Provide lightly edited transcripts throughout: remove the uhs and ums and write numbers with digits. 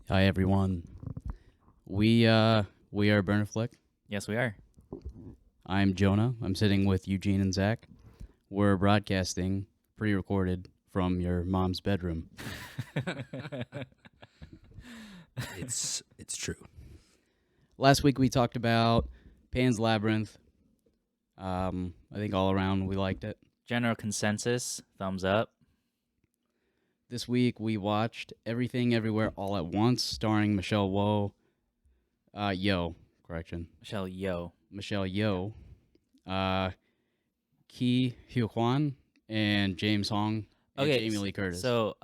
Hi everyone. We are Burner Flick. Yes, we are. I'm Jonah. I'm sitting with Eugene and Zach. We're broadcasting, pre-recorded from your mom's bedroom. It's true. Last week we talked about Pan's Labyrinth. I think all around we liked it. General consensus, thumbs up. This week we watched Everything Everywhere All at Once, starring Michelle Yeoh. Michelle Yeoh. Michelle Yeoh, Ki Hugh Kwan, and James Hong, and Jamie Lee Curtis. So,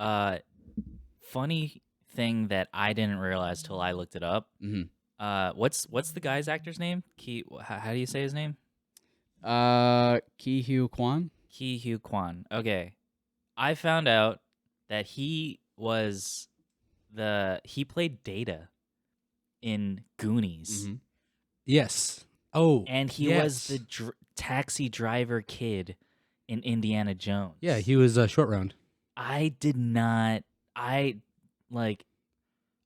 funny thing that I didn't realize till I looked it up. Mm-hmm. What's the guy's actor's name? How do you say his name? Ki Hugh Kwan. Ki Hugh Kwan. Okay, I found out that he played Data in Goonies. Mm-hmm. Yes. Oh, and he was the taxi driver kid in Indiana Jones. Yeah, he was short round. I did not.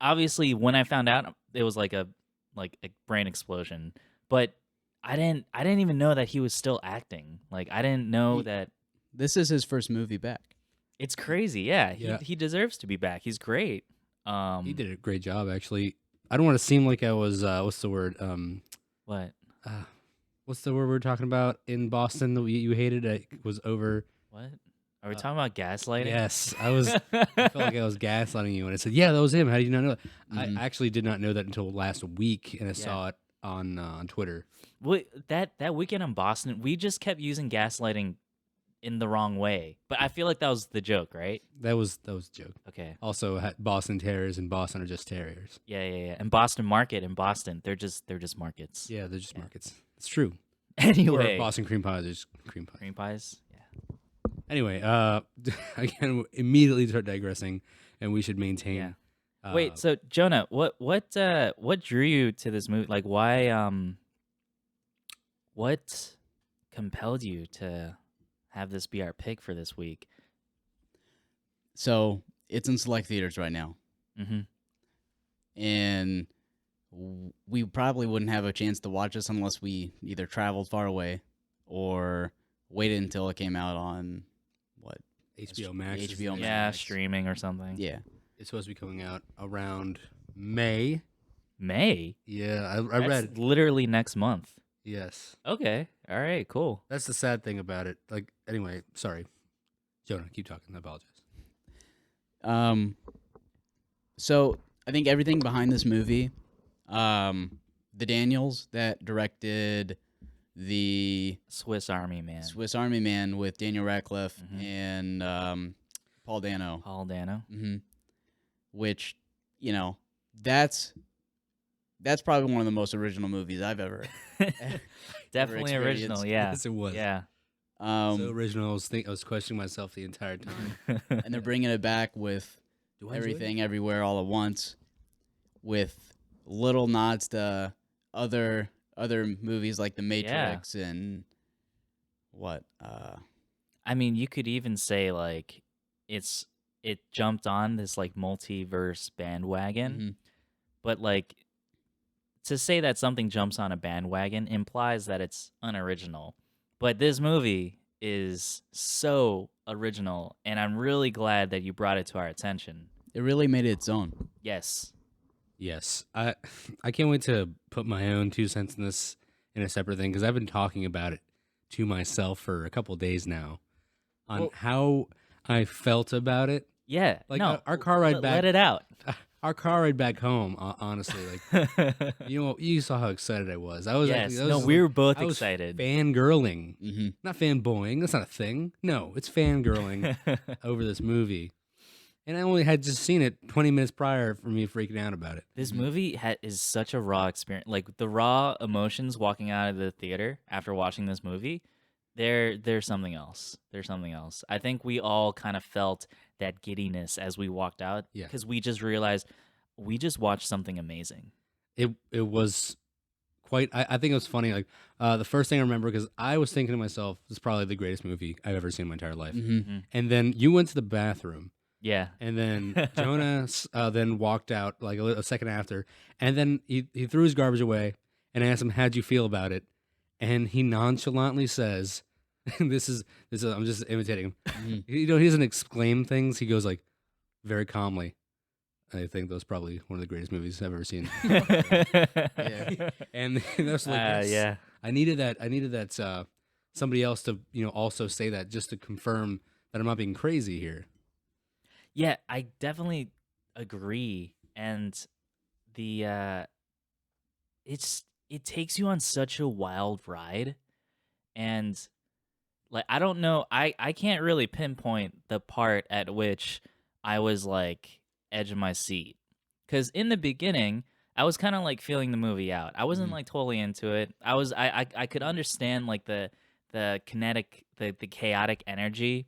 Obviously, when I found out, it was like a brain explosion. But I didn't even know that he was still acting. Like, I didn't know that. This is his first movie back. It's crazy. Yeah. He deserves to be back. He's great. He did a great job, actually. I don't want to seem like I was. What's the word? What? What's the word we were talking about in Boston that you hated? It was over. What? Are we talking about gaslighting? Yes, I was. I felt like I was gaslighting you, and I said, "Yeah, that was him." How did you not know that? Mm-hmm. I actually did not know that until last week, and I saw it on Twitter. Well, that weekend in Boston, we just kept using gaslighting in the wrong way. But I feel like that was the joke, right? That was a joke. Okay. Also, Boston Terriers in Boston are just terriers. Yeah. And Boston Market in Boston, they're just markets. Yeah, they're just markets. It's true. Anyway, or Boston cream pies is cream pies. Cream pies. Yeah. Anyway, again, immediately start digressing, and we should maintain. Yeah. Wait, so Jonah, what drew you to this movie? Like, why? What compelled you to have this be our pick for this week? So it's in select theaters right now. Mm-hmm. And we probably wouldn't have a chance to watch this unless we either traveled far away or waited until it came out on HBO Max. HBO Max. Yeah, streaming or something. Yeah. It's supposed to be coming out around May. May? Yeah, I read. Literally next month. Yes. Okay. All right, cool. That's the sad thing about it. Like, anyway, sorry. Jonah, keep talking. I apologize. So I think everything behind this movie, the Daniels that directed the Swiss Army Man with Daniel Radcliffe mm-hmm. and Paul Dano. Mm-hmm. Which, that's probably one of the most original movies I've ever Definitely ever original, yeah. Yes, it was. Yeah. So original. I was questioning myself the entire time. And they're bringing it back with Everything Everywhere All at Once, with little nods to other movies like The Matrix and what? I mean, you could even say like it jumped on this like multiverse bandwagon, mm-hmm. but like to say that something jumps on a bandwagon implies that it's unoriginal. But this movie is so original, and I'm really glad that you brought it to our attention. It really made it its own. Yes. Yes. I can't wait to put my own 2 cents in this in a separate thing, because I've been talking about it to myself for a couple of days now on how I felt about it. Yeah. Like no, our car ride back. Let it out. Our car ride back home, honestly, like you saw how excited I was. I was. Yes. Actually, we were both I was excited. Fangirling, mm-hmm. not fanboying. That's not a thing. No, it's fangirling over this movie. And I only had just seen it 20 minutes prior for me freaking out about it. This movie is such a raw experience. Like the raw emotions walking out of the theater after watching this movie, there's something else. There's something else. I think we all kind of felt that giddiness as we walked out Yeah. because we just realized we just watched something amazing. It was quite. I think it was funny. Like the first thing I remember, because I was thinking to myself, "This is probably the greatest movie I've ever seen in my entire life." Mm-hmm. And then you went to the bathroom. Yeah. And then Jonah then walked out like a second after, and then he threw his garbage away and asked him, "How'd you feel about it?" And he nonchalantly says, "This is I'm just imitating him." Mm-hmm. He doesn't exclaim things. He goes like very calmly. I think that was probably one of the greatest movies I've ever seen. Yeah. And that's like, yes, yeah. I needed that somebody else to also say that just to confirm that I'm not being crazy here. Yeah, I definitely agree. And the it takes you on such a wild ride. And like I don't know, I can't really pinpoint the part at which I was like edge of my seat. Cuz in the beginning, I was kind of like feeling the movie out. I wasn't Mhm. like totally into it. I could understand like the kinetic the chaotic energy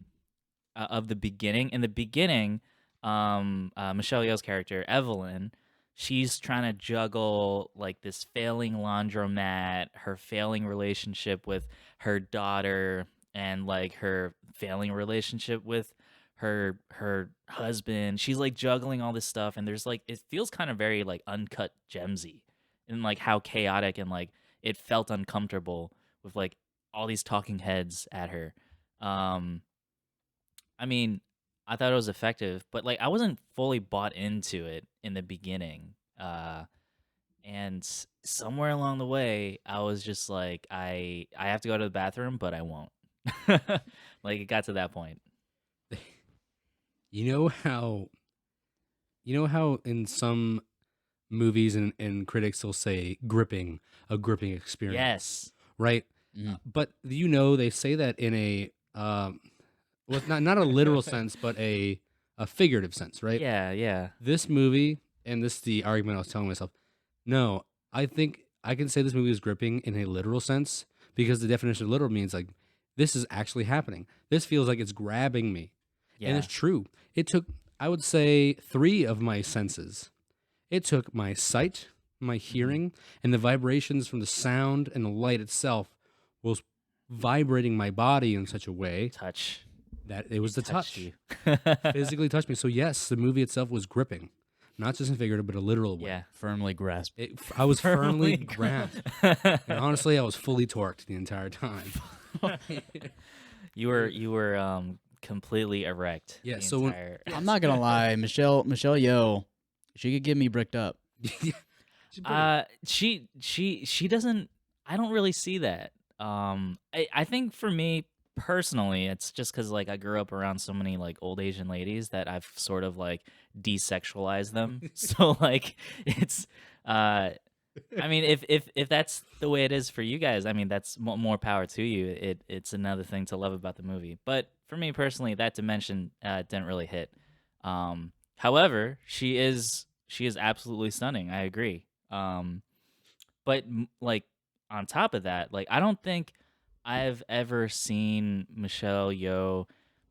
of the beginning. In the beginning, Michelle Yeoh's character Evelyn, she's trying to juggle like this failing laundromat, her failing relationship with her daughter, and like her failing relationship with her husband. She's like juggling all this stuff, and there's like it feels kind of very like uncut gemsy, and like how chaotic and like it felt uncomfortable with like all these talking heads at her. Um, I mean, I thought it was effective, but like I wasn't fully bought into it in the beginning. And somewhere along the way, I was just like, I have to go to the bathroom, but I won't. Like it got to that point. You know how in some movies and critics will say a gripping experience, Yes. right? Mhm. But they say that in a well, not a literal sense, but a figurative sense, right? Yeah, yeah. This movie, and this is the argument I was telling myself. No, I think I can say this movie is gripping in a literal sense because the definition of literal means like this is actually happening. This feels like it's grabbing me. And Yeah. it's true. It took, I would say, 3 of my senses. It took my sight, my hearing, and the vibrations from the sound and the light itself was vibrating my body in such a way Touch. that it was the Touched touch. you. Physically touched me. So yes, the movie itself was gripping. Not just in figurative, but a literal way. Yeah. Firmly grasped. I was firmly grabbed. And honestly, I was fully torqued the entire time. You were completely erect. Yeah, the so when- entire- I'm not gonna lie, Michelle Yeoh, she could get me bricked up. She doesn't. I don't really see that. I think for me personally, it's just because like I grew up around so many like old Asian ladies that I've sort of like desexualized them. So like it's I mean if that's the way it is for you guys, I mean that's more power to you. It's another thing to love about the movie. But for me personally, that dimension didn't really hit. However, she is absolutely stunning. I agree. But like on top of that, like I don't think I've ever seen Michelle Yeoh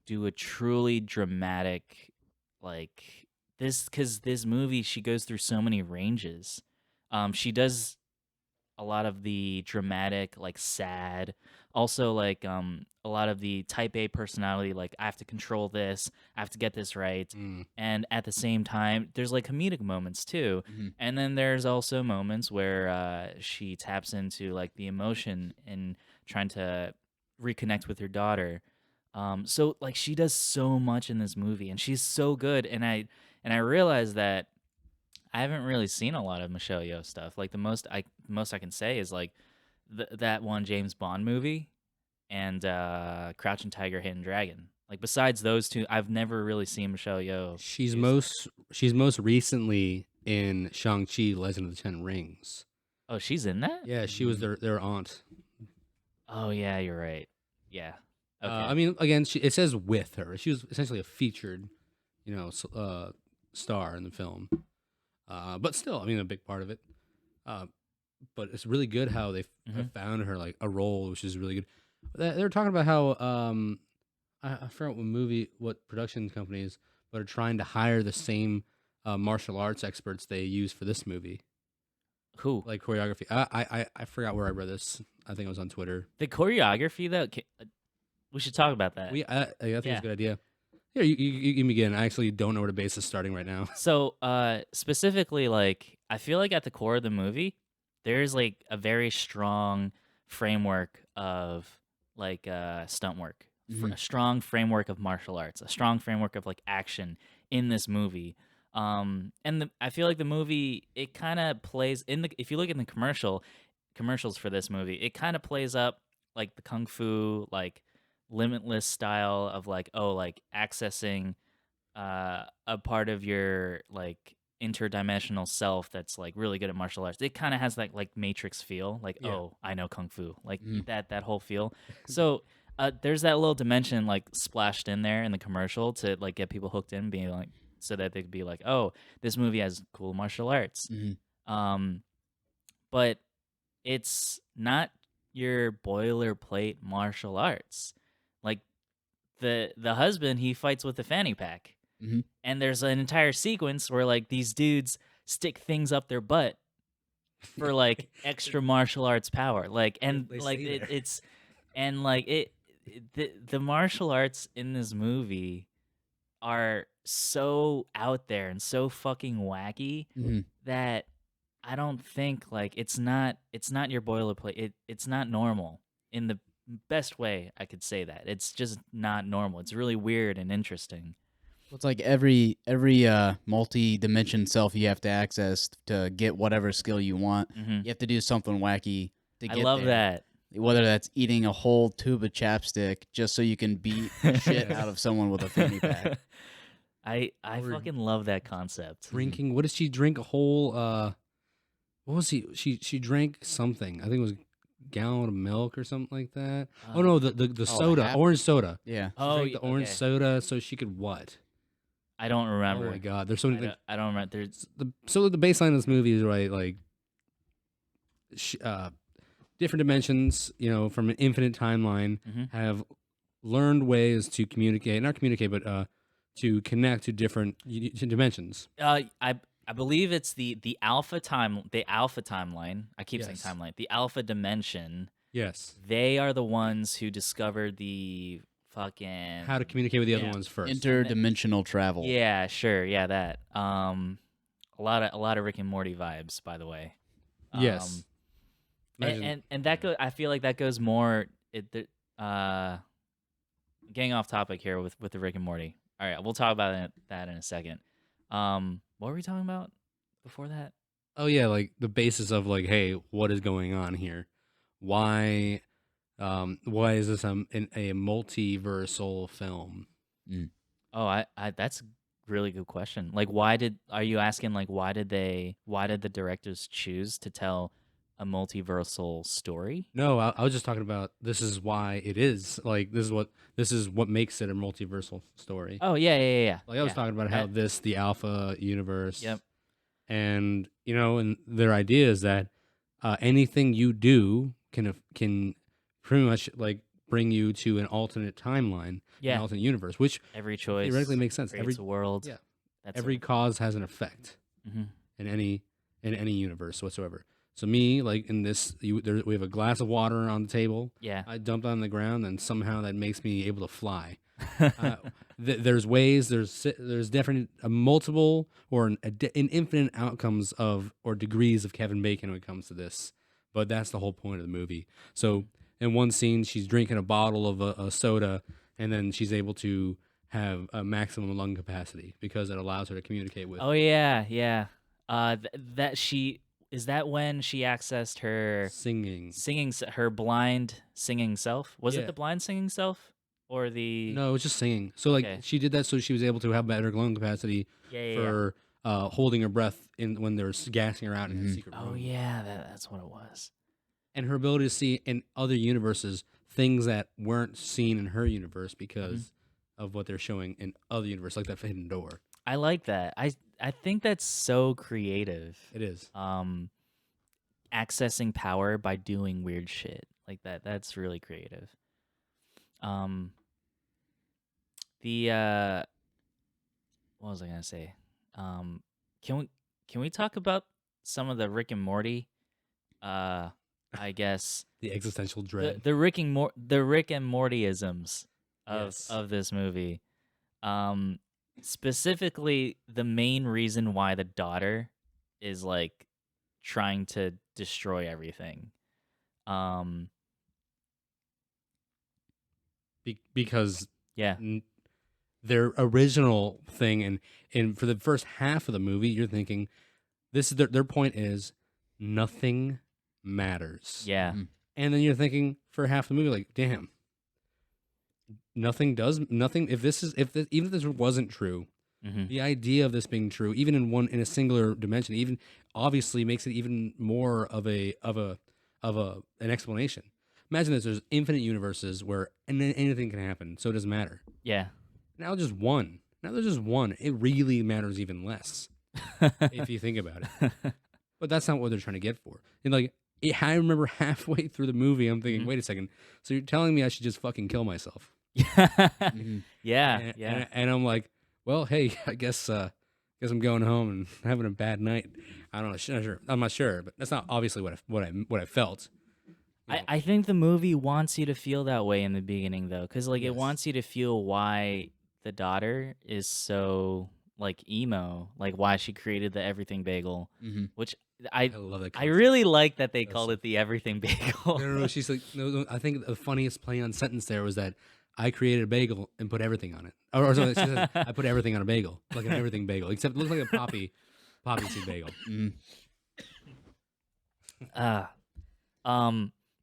do a truly dramatic like this because this movie she goes through so many ranges. She does a lot of the dramatic, like sad, also like a lot of the type A personality, like I have to control this, I have to get this right. Mm. And at the same time, there's like comedic moments too. Mhm. And then there's also moments where she taps into like the emotion and trying to reconnect with her daughter. So like she does so much in this movie and she's so good. And I realized that I haven't really seen a lot of Michelle Yeoh stuff. Like the most I can say is like that one James Bond movie and Crouching Tiger, Hidden Dragon. Like besides those two, I've never really seen Michelle Yeoh. She's do most recently in Shang-Chi, Legend of the Ten Rings. Oh, she's in that? Yeah, she was their aunt. Oh yeah, you're right. Yeah. Okay. I mean, again, it says with her. She was essentially a featured star in the film. But still, I mean, a big part of it. But it's really good how they found her like a role, which is really good. They were talking about how I forgot what production companies, but are trying to hire the same martial arts experts they use for this movie. Who? Like choreography. I forgot where I read this. I think it was on Twitter. The choreography, though, we should talk about that. I think it's a good idea. Yeah, you can begin. I actually don't know where to base this starting right now. So, specifically, like, I feel like at the core of the movie, there's like a very strong framework of like stunt work, a strong framework of martial arts, a strong framework of like action in this movie. I feel like the movie, it kind of plays in if you look at the commercials for this movie, it kind of plays up like the kung fu, like limitless style of like, oh, like accessing a part of your like interdimensional self that's like really good at martial arts. It kind of has that like Matrix feel, like oh, I know kung fu, like that whole feel. So there's that little dimension like splashed in there in the commercial to like get people hooked in, being like, so that they could be like, oh, this movie has cool martial arts. But it's not your boilerplate martial arts. Like the husband, he fights with a fanny pack. And there's an entire sequence where like these dudes stick things up their butt for like extra martial arts power. Like, and like it's and like the martial arts in this movie are so out there and so fucking wacky that I don't think like it's not your boilerplate. It's not normal in the best way I could say that. It's just not normal. It's really weird and interesting. It's like every multi-dimension self you have to access to get whatever skill you want. You have to do something wacky to get there. I love that. Whether that's eating a whole tube of chapstick just so you can beat shit out of someone with a fanny pack. I fucking love that concept. Drinking. What did she drink? A whole what was she drank something. I think it was a gallon of milk or something like that. Oh no, the soda, orange soda. Yeah. She drank the orange soda so she could what? I don't remember. Oh my god, there's so many. I don't remember. There's so the baseline of this movie is right, like different dimensions, from an infinite timeline, have learned ways to communicate, not communicate, but to connect to different dimensions. I believe it's the alpha timeline. I keep saying timeline. The alpha dimension. Yes. They are the ones who discovered the fucking how to communicate with the other ones first. Interdimensional travel. Yeah, sure. Yeah, that. A lot of Rick and Morty vibes, by the way. Yes. And that I feel like that goes more getting off topic here with the Rick and Morty. All right, we'll talk about that in a second. What were we talking about before that? Oh yeah, like the basis of like, hey, what is going on here? Why is this a multiversal film? Oh, that's a really good question. Like, why did the directors choose to tell a multiversal story? No, I was just talking about this is why it is like this is what makes it a multiversal story. Oh yeah. Like I was talking about how the alpha universe. Yep. And and their idea is that anything you do can pretty much like bring you to an alternate timeline, an alternate universe, which every choice theoretically makes sense. Every world, every cause has an effect in any universe whatsoever. So me, like in this, we have a glass of water on the table. Yeah, I dump it on the ground, and somehow that makes me able to fly. There's ways. There's different multiple or an infinite outcomes of or degrees of Kevin Bacon when it comes to this. But that's the whole point of the movie. So in one scene, she's drinking a bottle of a soda, and then she's able to have a maximum lung capacity because it allows her to communicate with. Oh yeah. Is that when she accessed her singing her blind singing self? Was it the blind singing self or the? No, it was just singing. So like she did that so she was able to have better lung capacity for holding her breath when they're gassing her out in a secret room. Oh yeah, that's what it was. And her ability to see in other universes things that weren't seen in her universe because of what they're showing in other universe, like that hidden door. I like that. I think that's so creative. It is. Accessing power by doing weird shit like that. That's really creative. The what was I gonna say? Can we talk about some of the Rick and Morty? I guess The existential dread. the Rick and Mortyisms Yes. of this movie. Specifically, the main reason why the daughter is like trying to destroy everything. Because Yeah, their original thing, and for the first half of the movie, you're thinking this is their point is nothing matters. yeah, And then you're thinking for half the movie, like, damn, nothing. Even if this wasn't true, mm-hmm. the idea of this being true, even in a singular dimension, even obviously makes it even more of an explanation. Imagine this: there's infinite universes where anything can happen, so it doesn't matter. Yeah. Now there's just one. It really matters even less if you think about it. But that's not what they're trying to get for. And like, I remember halfway through the movie, I'm thinking, wait a second. So you're telling me I should just fucking kill myself? Yeah. And I'm like, well, hey, I guess I'm going home and having a bad night. I don't know. Sure. I'm not sure, but that's not obviously what I felt. I think the movie wants you to feel that way in the beginning, though, because like Yes. it wants you to feel why the daughter is so like emo, like why she created the everything bagel, which I love that. I really like that they called it the everything bagel. No. She's like, no. I think the funniest play on sentence there was that I created a bagel and put everything on it, or something. She says, I put everything on a bagel, like an everything bagel, except it looks like a poppy seed bagel.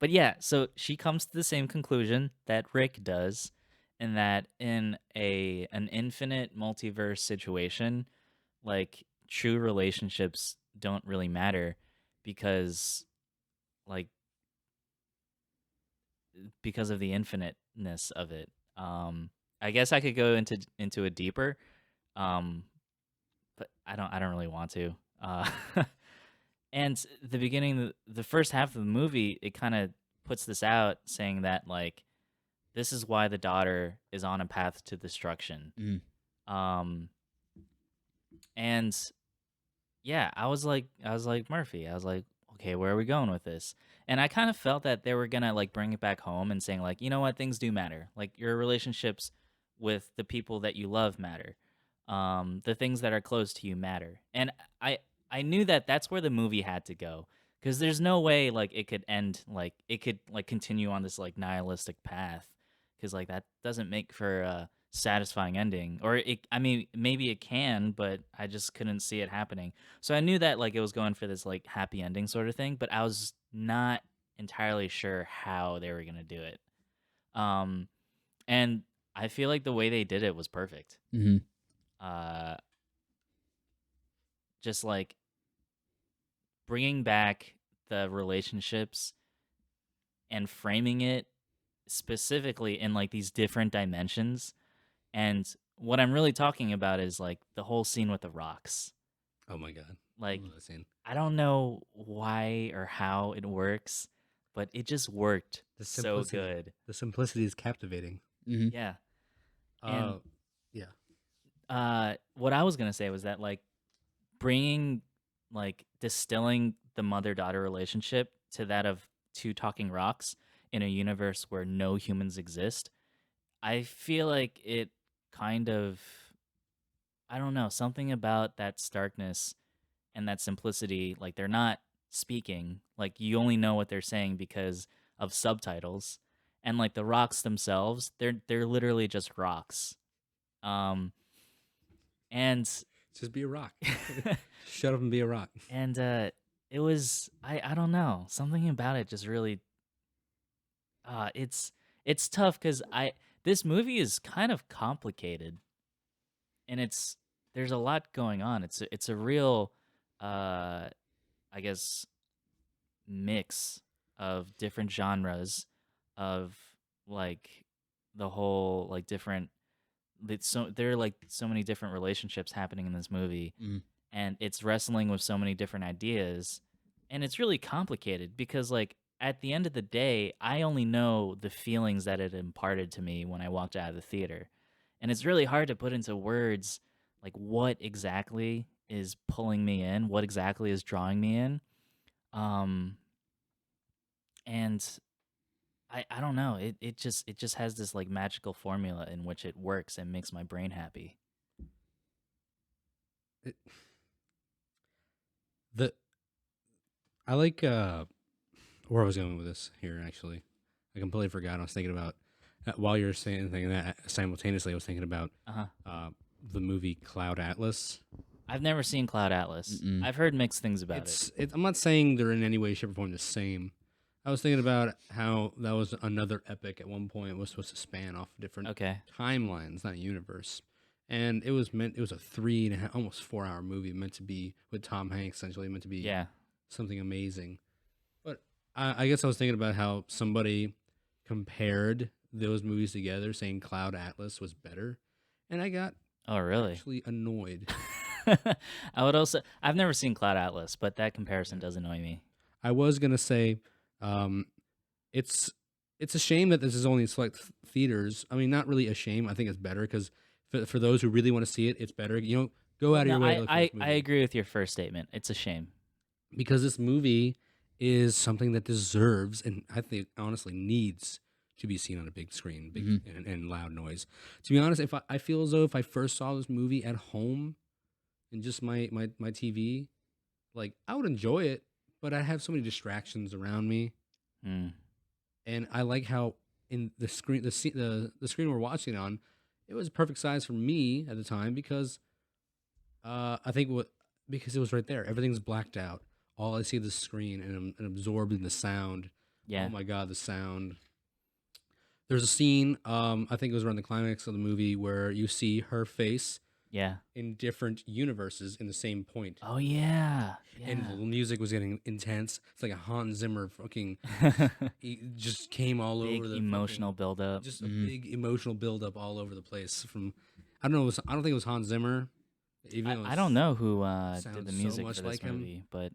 But yeah, so she comes to the same conclusion that Rick does, and that in an infinite multiverse situation, like true relationships don't really matter because of the infiniteness of it. I guess I could go into it deeper, but I don't really want to. And the beginning, the first half of the movie, it kind of puts this out, saying that like this is why the daughter is on a path to destruction. And yeah, I was like Murphy. I was like, okay, where are we going with this? And I kind of felt that they were gonna like bring it back home and saying like, you know what, things do matter. Like your relationships with the people that you love matter. The things that are close to you matter. And I knew that that's where the movie had to go, because there's no way like it could end, like it could like continue on this like nihilistic path, because like that doesn't make for a satisfying ending. Or I mean maybe it can, but I just couldn't see it happening. So I knew that like it was going for this like happy ending sort of thing, but I was not entirely sure how they were gonna do it. And I feel like the way they did it was perfect. Just like bringing back the relationships and framing it specifically in like these different dimensions. And what I'm really talking about is like the whole scene with the rocks. Oh my god. Like, I love that scene. I don't know why or how it works, but it just worked so good. The simplicity is captivating. Yeah. And yeah. What I was gonna say was that like distilling the mother-daughter relationship to that of two talking rocks in a universe where no humans exist, I feel like it kind of, I don't know, something about that starkness and that simplicity, like they're not speaking, like you only know what they're saying because of subtitles, and like the rocks themselves, they're literally just rocks. And just be a rock. Shut up and be a rock. And it was, I don't know, something about it just really it's tough because this movie is kind of complicated, and there's a lot going on. It's a real I guess mix of different genres of like the whole like different there are like so many different relationships happening in this movie, Mhm. and it's wrestling with so many different ideas, and it's really complicated because like at the end of the day, I only know the feelings that it imparted to me when I walked out of the theater, and it's really hard to put into words like what exactly is pulling me in, what exactly is drawing me in. Um, and I don't know. It just has this like magical formula in which it works and makes my brain happy. It, the I like where I was going with this here. Actually, I completely forgot. I was thinking about while you were thinking that simultaneously. I was thinking about Uh-huh. the movie Cloud Atlas. I've never seen Cloud Atlas. Mm-mm. I've heard mixed things about it. I'm not saying they're in any way, shape, or form the same. I was thinking about how that was another epic at one point. It was supposed to span off different Okay. timelines, not a universe. And it was a 3.5, almost 4 hour movie meant to be with Tom Hanks, essentially meant to be Yeah. something amazing. But I guess I was thinking about how somebody compared those movies together, saying Cloud Atlas was better, and I got Oh, really? actually annoyed. I've never seen Cloud Atlas, but that comparison does annoy me. I was gonna say, it's it's a shame that this is only in select theaters. I mean, not really a shame. I think it's better because for those who really want to see it, it's better. Go out of your way to look for this movie. I agree with your first statement. It's a shame. Because this movie is something that deserves and I think honestly needs to be seen on a big screen, and loud noise. To be honest, if I feel as though if I first saw this movie at home in just my TV, like I would enjoy it, but I have so many distractions around me, Mm. and I like how in the screen the screen we're watching on, it was perfect size for me at the time because I think because it was right there. Everything's blacked out. All I see is the screen, and I'm absorbed in the sound. Yeah. Oh my god, the sound. There's a scene, I think it was around the climax of the movie, where you see her face Yeah. in different universes in the same point. Oh yeah. And the music was getting intense. It's like a Hans Zimmer fucking just came all Big over the emotional buildup. just a big emotional buildup all over the place. From I don't know, I don't think it was Hans Zimmer. Even though I don't know who did sounds the so music much for this like him. movie, but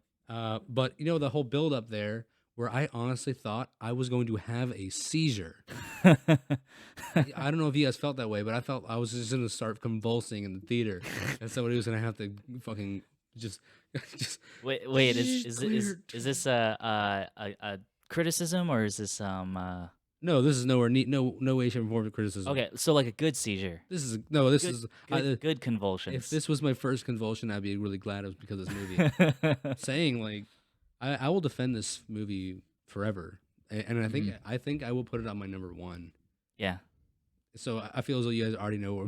But the whole build up there, where I honestly thought I was going to have a seizure. I don't know if you guys felt that way, but I felt I was just going to start convulsing in the theater, and somebody was going to have to fucking just wait, is clear. this a criticism or is this No, this is nowhere neat. No way, shape, or form of criticism. okay, so like a good seizure. This is no. This Good, is good convulsions. if this was my first convulsion, I'd be really glad it was because of this movie. Saying like, I will defend this movie forever, and I think I will put it on my number one. Yeah. So I feel as though you guys already know where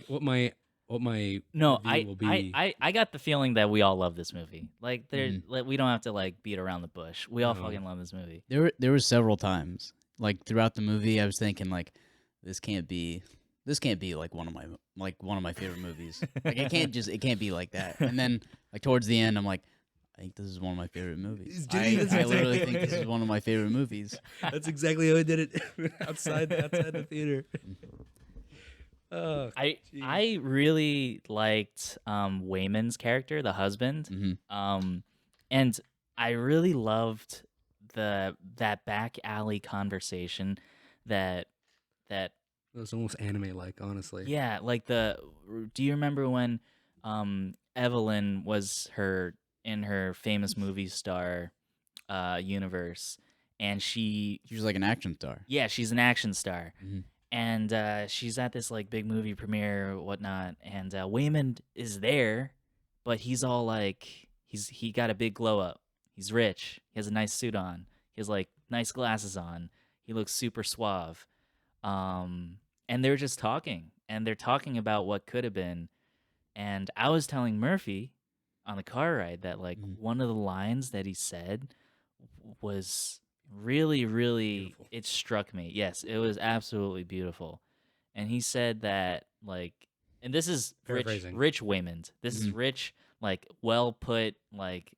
what my No, review will be. I got the feeling that we all love this movie. Like we don't have to like beat around the bush. We all No. fucking love this movie. There were several times like throughout the movie I was thinking like this can't be like one of my favorite movies. Like it can't be like that. And then like towards the end I'm like I think this is one of my favorite movies. I literally think this is one of my favorite movies. That's exactly how I did it outside the theater. Oh, I really liked Wayman's character, the husband. Mm-hmm. And I really loved that back alley conversation that it was almost anime like, honestly. yeah, like do you remember when Evelyn was in her famous movie star universe, and She was like an action star. yeah, she's an action star. Mhm. And she's at this like big movie premiere or whatnot, and Wayman is there, but he's all like he got a big glow up. He's rich. He has a nice suit on. He has like nice glasses on. He looks super suave. And they're just talking, and they're talking about what could have been. And I was telling Murphy on the car ride that like one of the lines that he said was really, really Beautiful. it struck me. Yes, it was absolutely beautiful. And he said that like, and this is Paraphrasing. Rich Waymond. This is rich, like well put, like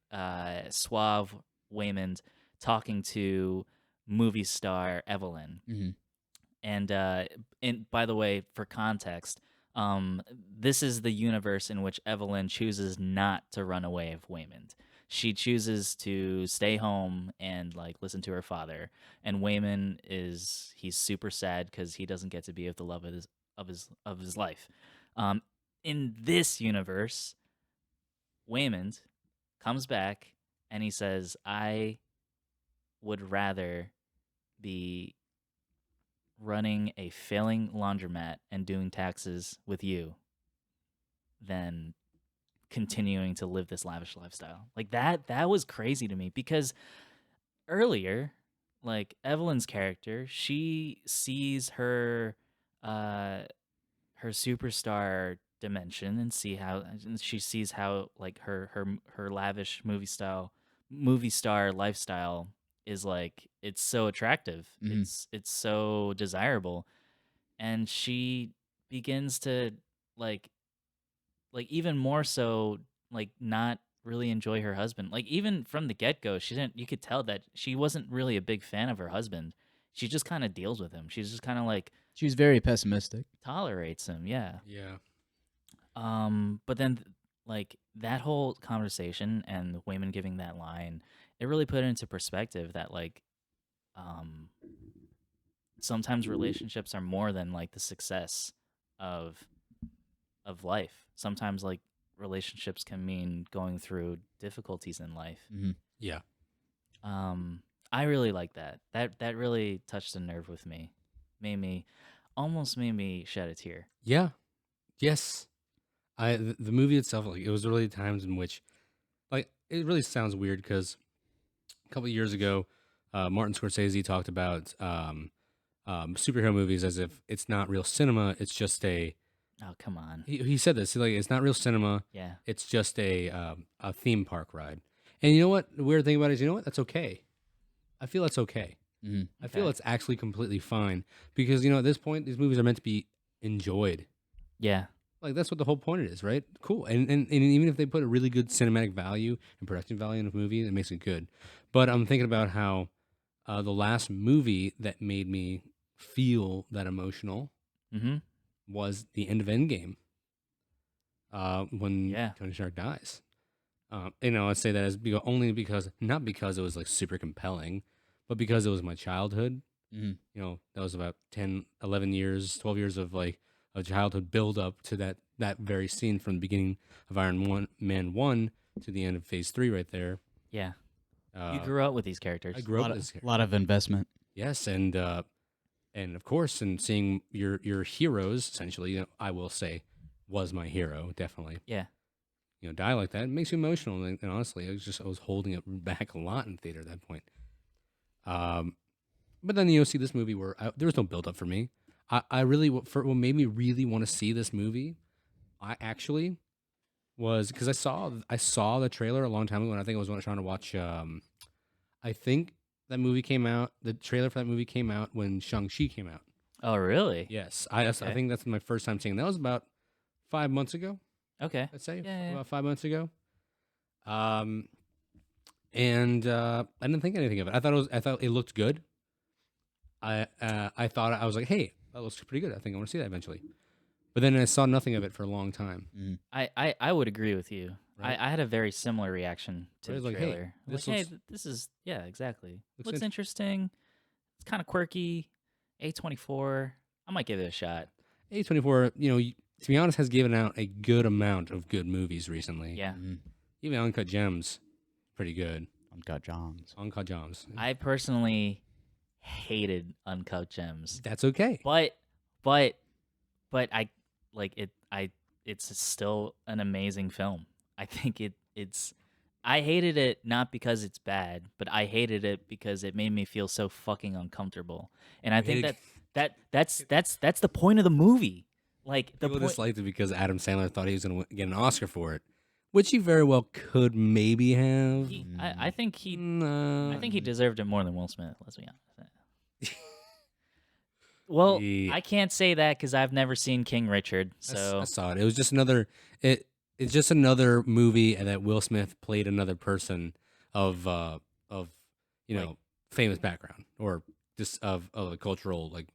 suave Waymond talking to movie star Evelyn. Mm-hmm. And by the way, for context, this is the universe in which Evelyn chooses not to run away of Waymond. She chooses to stay home and like listen to her father. And Waymond he's super sad because he doesn't get to be with the love of his life. In this universe, Waymond comes back and he says, "I would rather be running a failing laundromat and doing taxes with you than continuing to live this lavish lifestyle." Like that was crazy to me because earlier, like Evelyn's character, she sees uh her superstar dimension and she sees how like her lavish movie star lifestyle is like it's so attractive. Mhm. It's so desirable, and she begins to like even more so like not really enjoy her husband. Like even from the get-go, she didn't you could tell that she wasn't really a big fan of her husband. She just kind of deals with him. She's just kind of like She was very pessimistic. tolerates him. Yeah. Yeah. But then like that whole conversation and Wayman giving that line, it really put it into perspective that like um sometimes relationships are more than like the success of life. Sometimes like relationships can mean going through difficulties in life. Mhm. Yeah. I really like that. That really touched a nerve with me. Almost made me shed a tear. Yeah. Yes. The movie itself, like, it was really times in which, like, it really sounds weird because a couple of years ago, Martin Scorsese talked about superhero movies as if it's not real cinema. It's just a. Oh, come on. He said this. Like, it's not real cinema. Yeah. It's just a theme park ride. And you know what? The weird thing about it is, you know what? That's okay. I feel that's okay. Mhm. I feel Okay. it's actually completely fine because, you know, at this point, these movies are meant to be enjoyed. Yeah. Like, that's what the whole point is, right? Cool. And even if they put a really good cinematic value and production value in a movie, it makes it good. But I'm thinking about how the last movie that made me feel that emotional Mm-hmm. was the end of Endgame, when Yeah. Tony Stark dies. You know, I say that as not because it was like super compelling, but because it was my childhood. Mhm. You know, that was about 10, 11 years, 12 years of like a childhood build up to that very scene from the beginning of Man 1 to the end of Phase 3 right there. Yeah. You Uh, grew up with these characters. I A grew up lot with of, this character. lot of investment. Yes, and of course, and seeing your heroes, essentially, you know, I will say, was my hero, definitely. Yeah. You know, die like that, it makes you emotional. And honestly, I was holding it back a lot in theater at that point. But then you see this movie where there was no build up for me. I really, what made me really want to see this movie, I actually was because I saw the trailer a long time ago, and I think I was trying to watch. I think that movie came out. The trailer for that movie came out when Shang-Chi came out. Oh, really? Yes, I Okay. think that's my first time seeing. That was about 5 months ago. Okay. I'd say Yeah. about 5 months ago. And I didn't think anything of it. I thought it looked good. I was like, hey, that looks pretty good. I think I want to see that eventually. But then I saw nothing of it for a long time. Mhm. I would agree with you. Right. I had a very similar reaction to Right, the like, hey, trailer. this Like, hey, looks- this is exactly. Looks Looks interesting. It's kind of quirky. A24. I might give it a shot. A24, you know, to be honest, has given out a good amount of good movies recently. Yeah. Mhm. Even Uncut Gems, pretty good. Uncut Gems. Uncut Gems. I personally hated Uncut Gems, That's okay. but I like it. It's still an amazing film. I think it's. I hated it not because it's bad, but I hated it because it made me feel so fucking uncomfortable. And I You think hated- that's the point of the movie. Like the People point. disliked it because Adam Sandler thought he was going to get an Oscar for it, which he very well could maybe have. I think he No. I think he deserved it more than Will Smith. Let's be honest. Well, Yeah. I can't say that because I've never seen King Richard. So I saw it. It was just another. It's just another movie that Will Smith played another person of you know, Like- famous background or just of a cultural like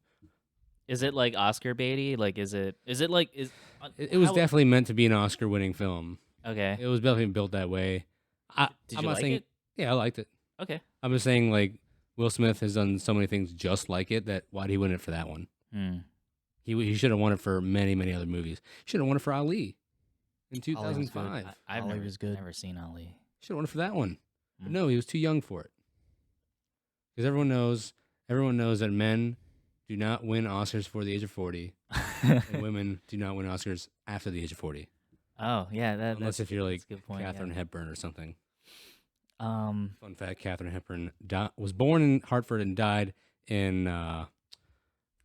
Is it like Oscar baity? Like, is it like It was how- definitely meant to be an Oscar-winning film. okay? It was definitely built that way. Did I'm you not like saying, it? yeah, I liked it. Okay. I'm just saying, like, Will Smith has done so many things just like it that why did he win it for that one? Hmm. He should have won it for many, many other movies. Should have won it for Ali in Ali was good. 2005. I've Ali never, was good. never seen Ali. Should have won it for that one. But Mm. no, he was too young for it. Because everyone knows that men do not win Oscars before the age of 40, and women do not win Oscars after the age of 40. Oh yeah, Unless if you're like that's a good point. Katharine Hepburn or something. Yeah. Fun fact: Katharine Hepburn was born in Hartford and died in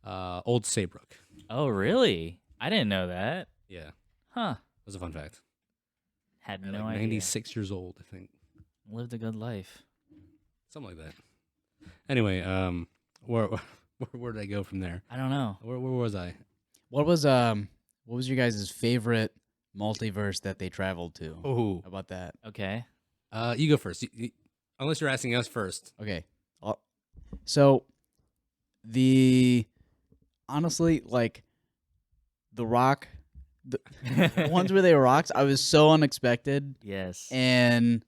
Old Saybrook. Oh really? I didn't know that. Yeah, Huh? that was a fun fact. Had At no like idea. 96 years old, I think, Lived a good life. something like that. Anyway, where did I go from there? I don't know. Where was I? What was your guys' favorite multiverse that they traveled to? Oh, How about that? Okay. you go first. Unless you're asking us first. Okay. So honestly, like the rock, the ones where they were rocks, I was so unexpected, Yes. and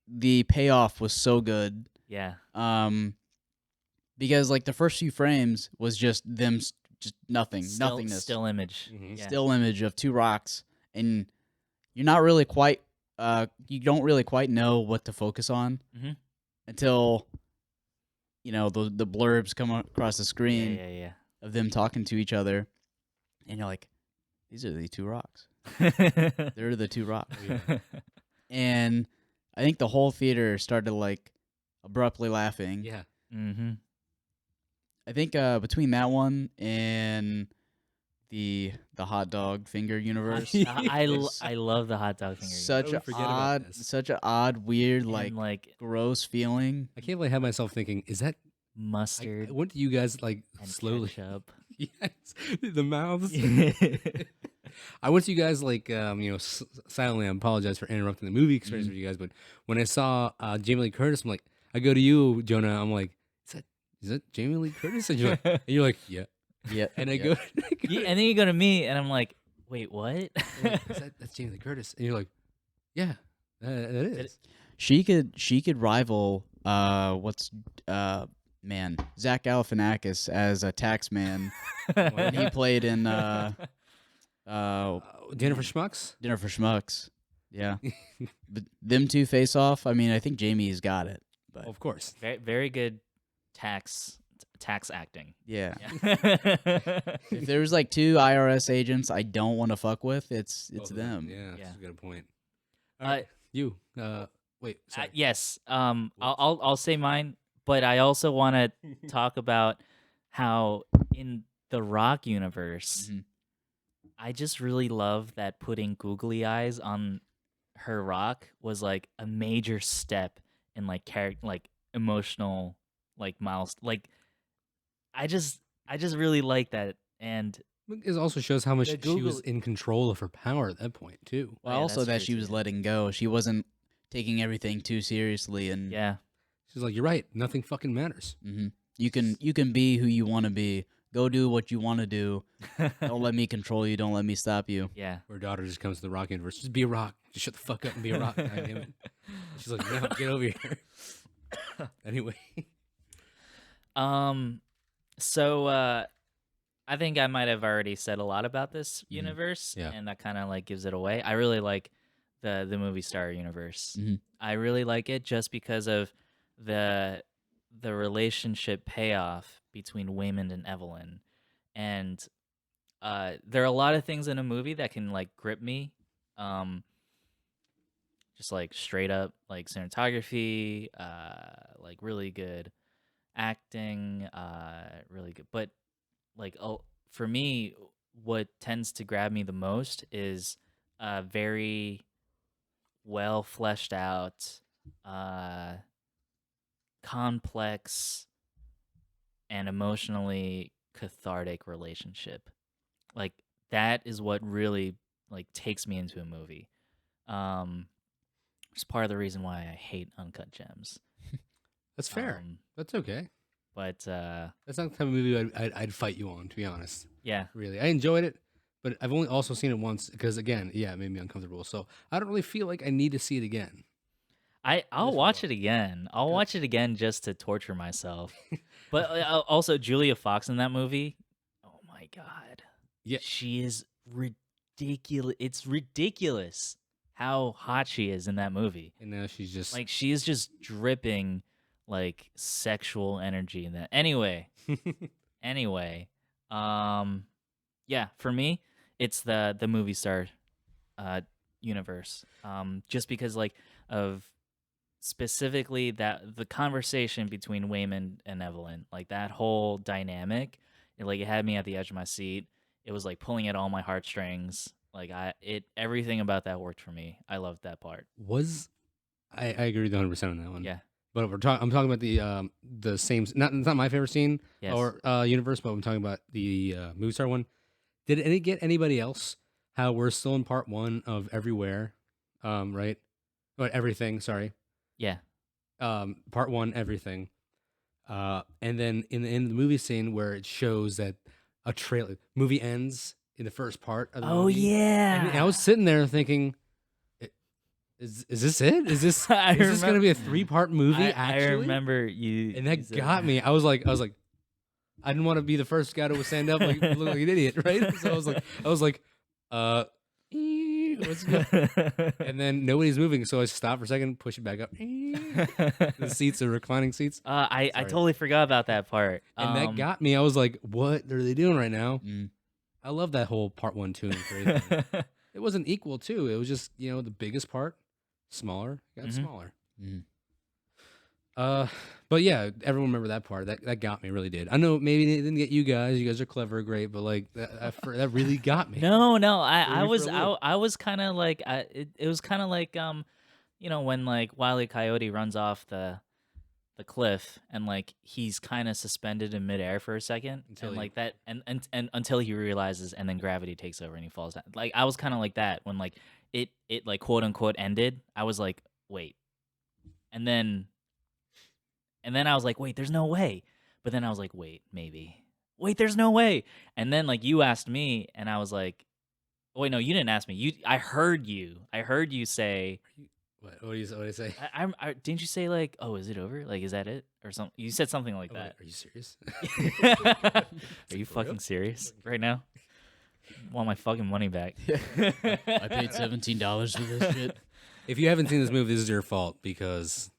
the payoff was so good. Yeah. Because like the first few frames was just them, just nothingness, Still image. Mhm. Yeah. still image of two rocks, and you're not really quite, you don't really quite know what to focus on Mhm. until the blurbs come across the screen Yeah. of them talking to each other, and you're like, these are the two rocks. Yeah. They're the two rocks. Yeah. And I think the whole theater started like abruptly laughing. Yeah. Mm-hmm. I think between that one and the hot dog finger universe, I was love the hot dog finger. such How a did we forget about odd, this? such an odd, weird, and like like gross feeling. I can't believe I had myself thinking, is that mustard I went to you guys like and slowly. ketchup. Yes, the mouths. I went to you guys like silently. I apologize for interrupting the movie experience with you guys, but when I saw Jamie Lee Curtis, I'm like, I go to you, Jonah. I'm like, is that Jamie Lee Curtis? And you're like, yeah. Yeah, And I yeah. go, Yeah, and then you go to me, and I'm like, wait, what? I'm like, that's Jamie Lee Curtis? And you're like, yeah, that is. She could rival Zach Galifianakis as a tax man when he played in Dinner for Schmucks. Dinner for Schmucks. Yeah. But them two face off. I mean, I think Jamie's got it. But Of course. very, very good tax acting. yeah. Yeah. If there was like two IRS agents I don't want to fuck with, it's Both of them. Yeah, Yeah. that's a good point. All right, you. Wait. Sorry. Yes. I'll say mine, but I also want to talk about how in the Rock universe, Mhm. I just really love that putting googly eyes on her Rock was like a major step in like emotional like I just really like that. And It also shows how much The she was Google- in control of her power at that point too. Well, yeah, also that's that true she was too. letting go. She wasn't taking everything too seriously, and yeah, She's like, "You're right. Nothing fucking matters." you can be who you want to be. Go do what you want to do. Don't let me control you. Don't let me stop you. yeah. Her daughter just comes to the rock universe. Just be a rock. Just shut the fuck up and be a rock. God damn it. She's like, "No, get over here." Anyway, So I think I might have already said a lot about this universe, Yeah. and that kind of like gives it away. I really like the movie star universe. Mhm. I really like it just because of the relationship payoff between Waymond and Evelyn, and there are a lot of things in a movie that can like grip me. Just like straight up like cinematography, like really good acting, really good. But like for me, what tends to grab me the most is very well fleshed out, complex, and emotionally cathartic relationship. Like that is what really like takes me into a movie. It's part of the reason why I hate uncut gems. that's fair. That's okay. But That's not the type of movie I'd fight you on, to be honest. yeah, Really, I enjoyed it, but I've only also seen it once because, again, yeah, it made me uncomfortable. So I don't really feel like I need to see it again. I'll Just watch rewatch. it again. I'll watch it again just to torture myself. But also Julia Fox in that movie. Oh my god. Yeah. She is ridiculous. It's ridiculous how hot she is in that movie. And now she's just Like she is just dripping like sexual energy in that. Anyway, yeah, for me, it's the movie star universe. Just because like of specifically that the conversation between Wayman and Evelyn, like that whole dynamic, it had me at the edge of my seat. It was like pulling at all my heartstrings. Like everything about that worked for me. I loved that part. I agree with you 100% on that one. Yeah. But I'm talking about the same. It's not my favorite scene Yes. or universe, but I'm talking about the movie star one. Did it get anybody else? How we're still in part 1 of Everywhere, right? But everything. Sorry. Yeah. Part 1, everything. And then in the end of the movie scene where it shows that a trailer movie ends in the first part of the Oh movie. yeah. And I was sitting there thinking, is this it? Is this I is this going to be a remember- 3-part movie? I Actually, remember you, and that you said got me. I was like, I didn't want to be the first guy to stand up like look like an idiot, right? So I was like, what's good? And then nobody's moving, so I stopped for a second, push it back up. The seats are reclining seats, I Sorry. totally forgot about that part. and that got me. I was like, what are they doing right now? Mm. I love that whole part 1, 2, and 3 thing. It wasn't equal too. It was just the biggest part, smaller, got smaller. Mm. But yeah, everyone remember that part. That got me, really did. I know maybe it didn't get you guys. You guys are clever, great, but like that really got me. No, I Threw me was for a loop. I was kind of like it was kind of like when like Wile E. Coyote runs off the cliff and like he's kind of suspended in midair for a second Until and he- like that and until he realizes and then gravity takes over and he falls down. Like I was kind of like that when like it like quote unquote ended. I was like, wait. And then I was like, wait, there's no way. But then I was like, wait, maybe. Wait, there's no way. And then like you asked me and I was like, oh, wait, no, you didn't ask me. I heard you. I heard you say What do you say? didn't you say like, oh, is it over? Like, is that it? Or something? You said something like Oh, wait, that. are you serious? Are you For real? fucking serious right now? Want my fucking money back? I paid $17 for this shit. If you haven't seen this movie, this is your fault because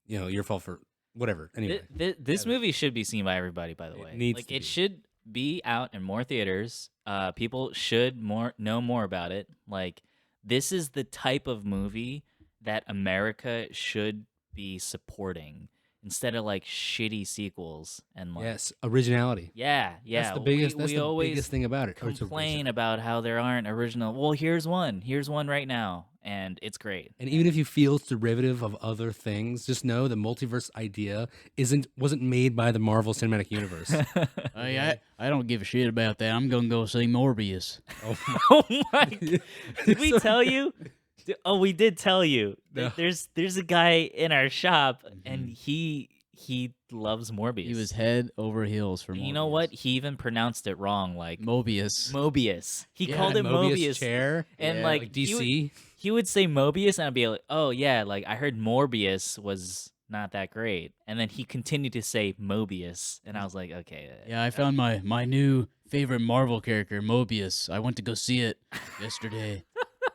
your fault for whatever. Anyway, This movie should be seen by everybody. By the It way, needs like to it be. should be out in more theaters. People should know more about it. Like this is the type of movie that America should be supporting instead of like shitty sequels and like yes, originality. yeah. That's the biggest. We That's the always biggest thing about it. It's complain original. about how there aren't original. Well, here's one right now, and it's great. And even if you feel it's derivative of other things, just know the multiverse idea wasn't made by the Marvel Cinematic Universe. I don't give a shit about that. I'm gonna go see Morbius. Oh my! Did we tell you? Oh, we did tell you. No. There's a guy in our shop, and he loves Morbius. He was head over heels for And Morbius. you know what? He even pronounced it wrong, like Mobius. Mobius. He Yeah, called it Mobius. chair And Yeah, like DC. he would say Mobius, and I'd be like, oh yeah, like I heard Morbius was not that great, and then he continued to say Mobius, and I was like, okay, Yeah, I found my new favorite Marvel character, Mobius. I went to go see it yesterday.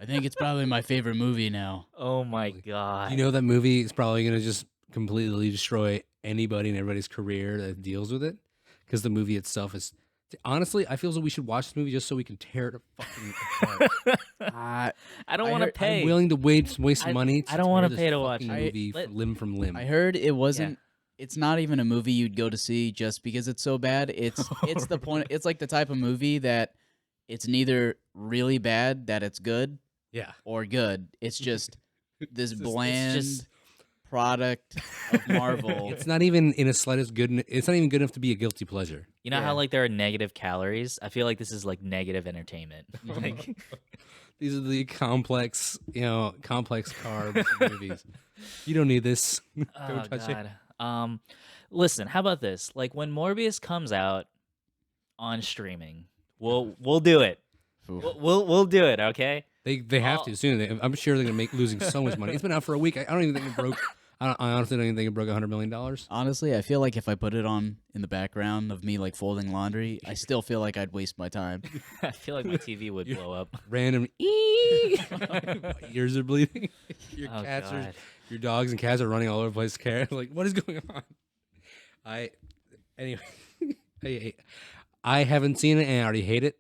I think it's probably my favorite movie now. oh my god, You know that movie is probably going to just completely destroy anybody and everybody's career that deals with it because the movie itself is. Honestly, I feel as though we should watch this movie just so we can tear it fucking apart. I don't want to pay. I'm willing to waste money. I don't wanna tear pay this to watch fucking it. movie limb from limb. I heard it wasn't. It's not even a movie you'd go to see just because it's so bad. It's the point. It's like the type of movie that it's neither really bad that it's good Yeah, or good. It's just this It's bland just- product of Marvel. it's not even in a slightest good. It's not even good enough to be a guilty pleasure. You know Yeah. how like there are negative calories? I feel like this is like negative entertainment. Like, These are the complex carbs movies. You don't need this. oh touch it. god. Listen, how about this? Like when Morbius comes out on streaming, we'll do it. We'll do it. Okay. They have to soon. I'm sure they're gonna make losing so much money. It's been out for a week. I don't even think it broke. I honestly don't even think it broke $100 million. Honestly, I feel like if I put it on in the background of me like folding laundry, I still feel like I'd waste my time. I feel like my TV would blow up. Random my ears are bleeding. Your cats God. are, your dogs and cats are running all over the place. Like, what is going on? Anyway, I haven't seen it and I already hate it.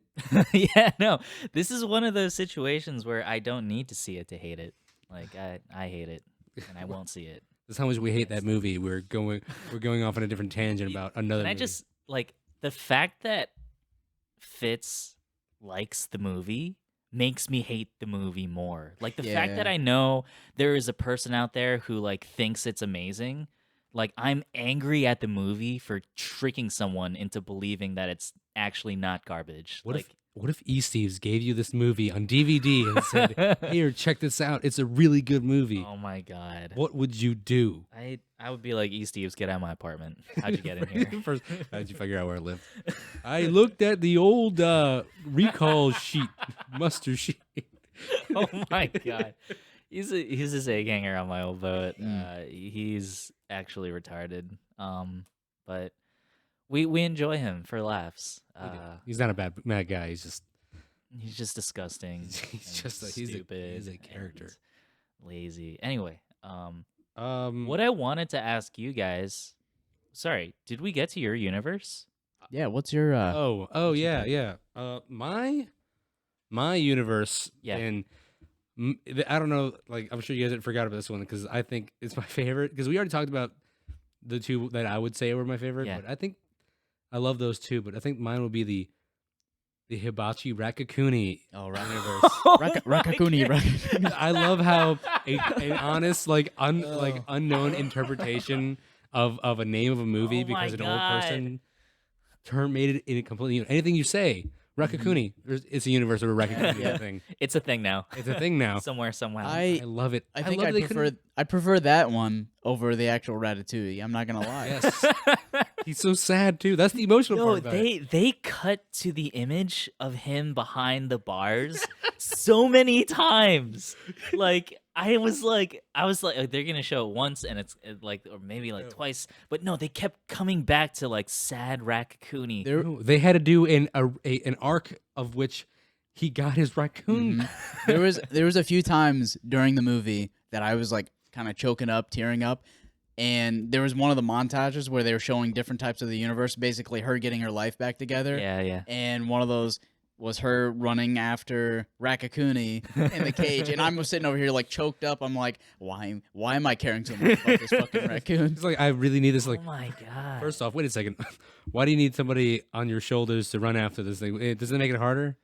Yeah, no. This is one of those situations where I don't need to see it to hate it. Like I hate it and I won't see it. That's how much we hate that movie. We're going off on a different tangent about another And I movie. just like the fact that Fitz likes the movie makes me hate the movie more. Like the fact that I know there is a person out there who like thinks it's amazing. Like I'm angry at the movie for tricking someone into believing that it's actually not garbage. What if Easties gave you this movie on DVD and said, "Here, check this out. It's a really good movie." Oh my god. What would you do? I would be like, Easties, get out of my apartment. How'd you get in here? First, how did you figure out where I lived? I looked at the old recall sheet, muster sheet. Oh my god. He's a egg hanger on my old boat. He's actually retarded. But we enjoy him for laughs. He's not a bad guy. He's just disgusting. He's just stupid. He's a character. And lazy. Anyway, What what I wanted to ask you guys. Sorry, did we get to your universe? Yeah, what's your yeah. My universe. Yeah. And I don't know. Like, I'm sure you guys forgot about this one because I think it's my favorite. Because we already talked about the two that I would say were my favorite. Yeah. But I think I love those two. But I think mine would be the Hibachi Rakakuni universe. Rakakuni. I love how an honest, unknown interpretation of a name of a movie Oh my because an old God. person made it in a completely anything you say. Rakakuni. It's a universe where Rakakuni is a thing. It's a thing now. It's a thing now. Somewhere, somehow. I love it. I think love I that they couldn't- prefer that one over the actual Ratatouille. I'm not gonna lie. Yes. He's so sad too. That's the emotional No, part about it. they cut to the image of him behind the bars so many times. Like I was like, they're gonna show it once and it's like, or maybe like twice, but no, they kept coming back to like sad Rakakuni. No, they had to do an arc of which he got his raccoon. There was a few times during the movie that I was like kind of choking up, tearing up. And there was one of the montages where they were showing different types of the universe, basically her getting her life back together. Yeah. And one of those was her running after Rakakuni in the cage. And I'm sitting over here like choked up. I'm like, why am I caring so much about this fucking raccoon? It's like I really need this. Like, Oh my god. first off, wait a second. Why do you need somebody on your shoulders to run after this thing? Does it make it harder?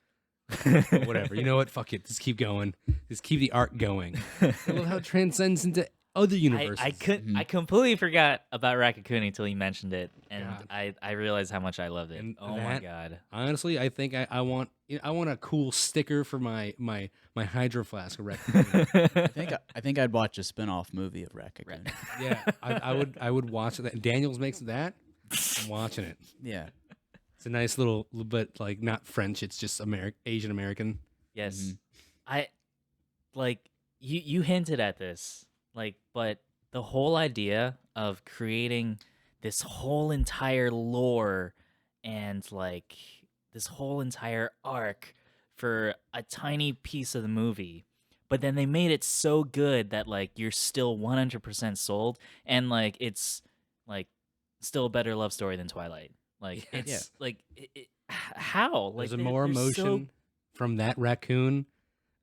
Whatever. You know what? Fuck it. Just keep going. Just keep the arc going. I love how it transcends into other universes. I completely forgot about Rakakuni until you mentioned it, and God. I realized how much I loved it. And Oh my god. Honestly, I think I want a cool sticker for my hydro flask of Rakakuni. I think I'd watch a spin-off movie of Rakakuni. Yeah, I would watch that. Daniels makes that. I'm watching it. Yeah. It's a nice little bit like not French. It's just Asian American. Yes. I like you hinted at this. Like, but the whole idea of creating this whole entire lore and like this whole entire arc for a tiny piece of the movie, but then they made it so good that like you're still 100% sold, and like it's like still a better love story than Twilight. Like it's like how like There's more emotion from that raccoon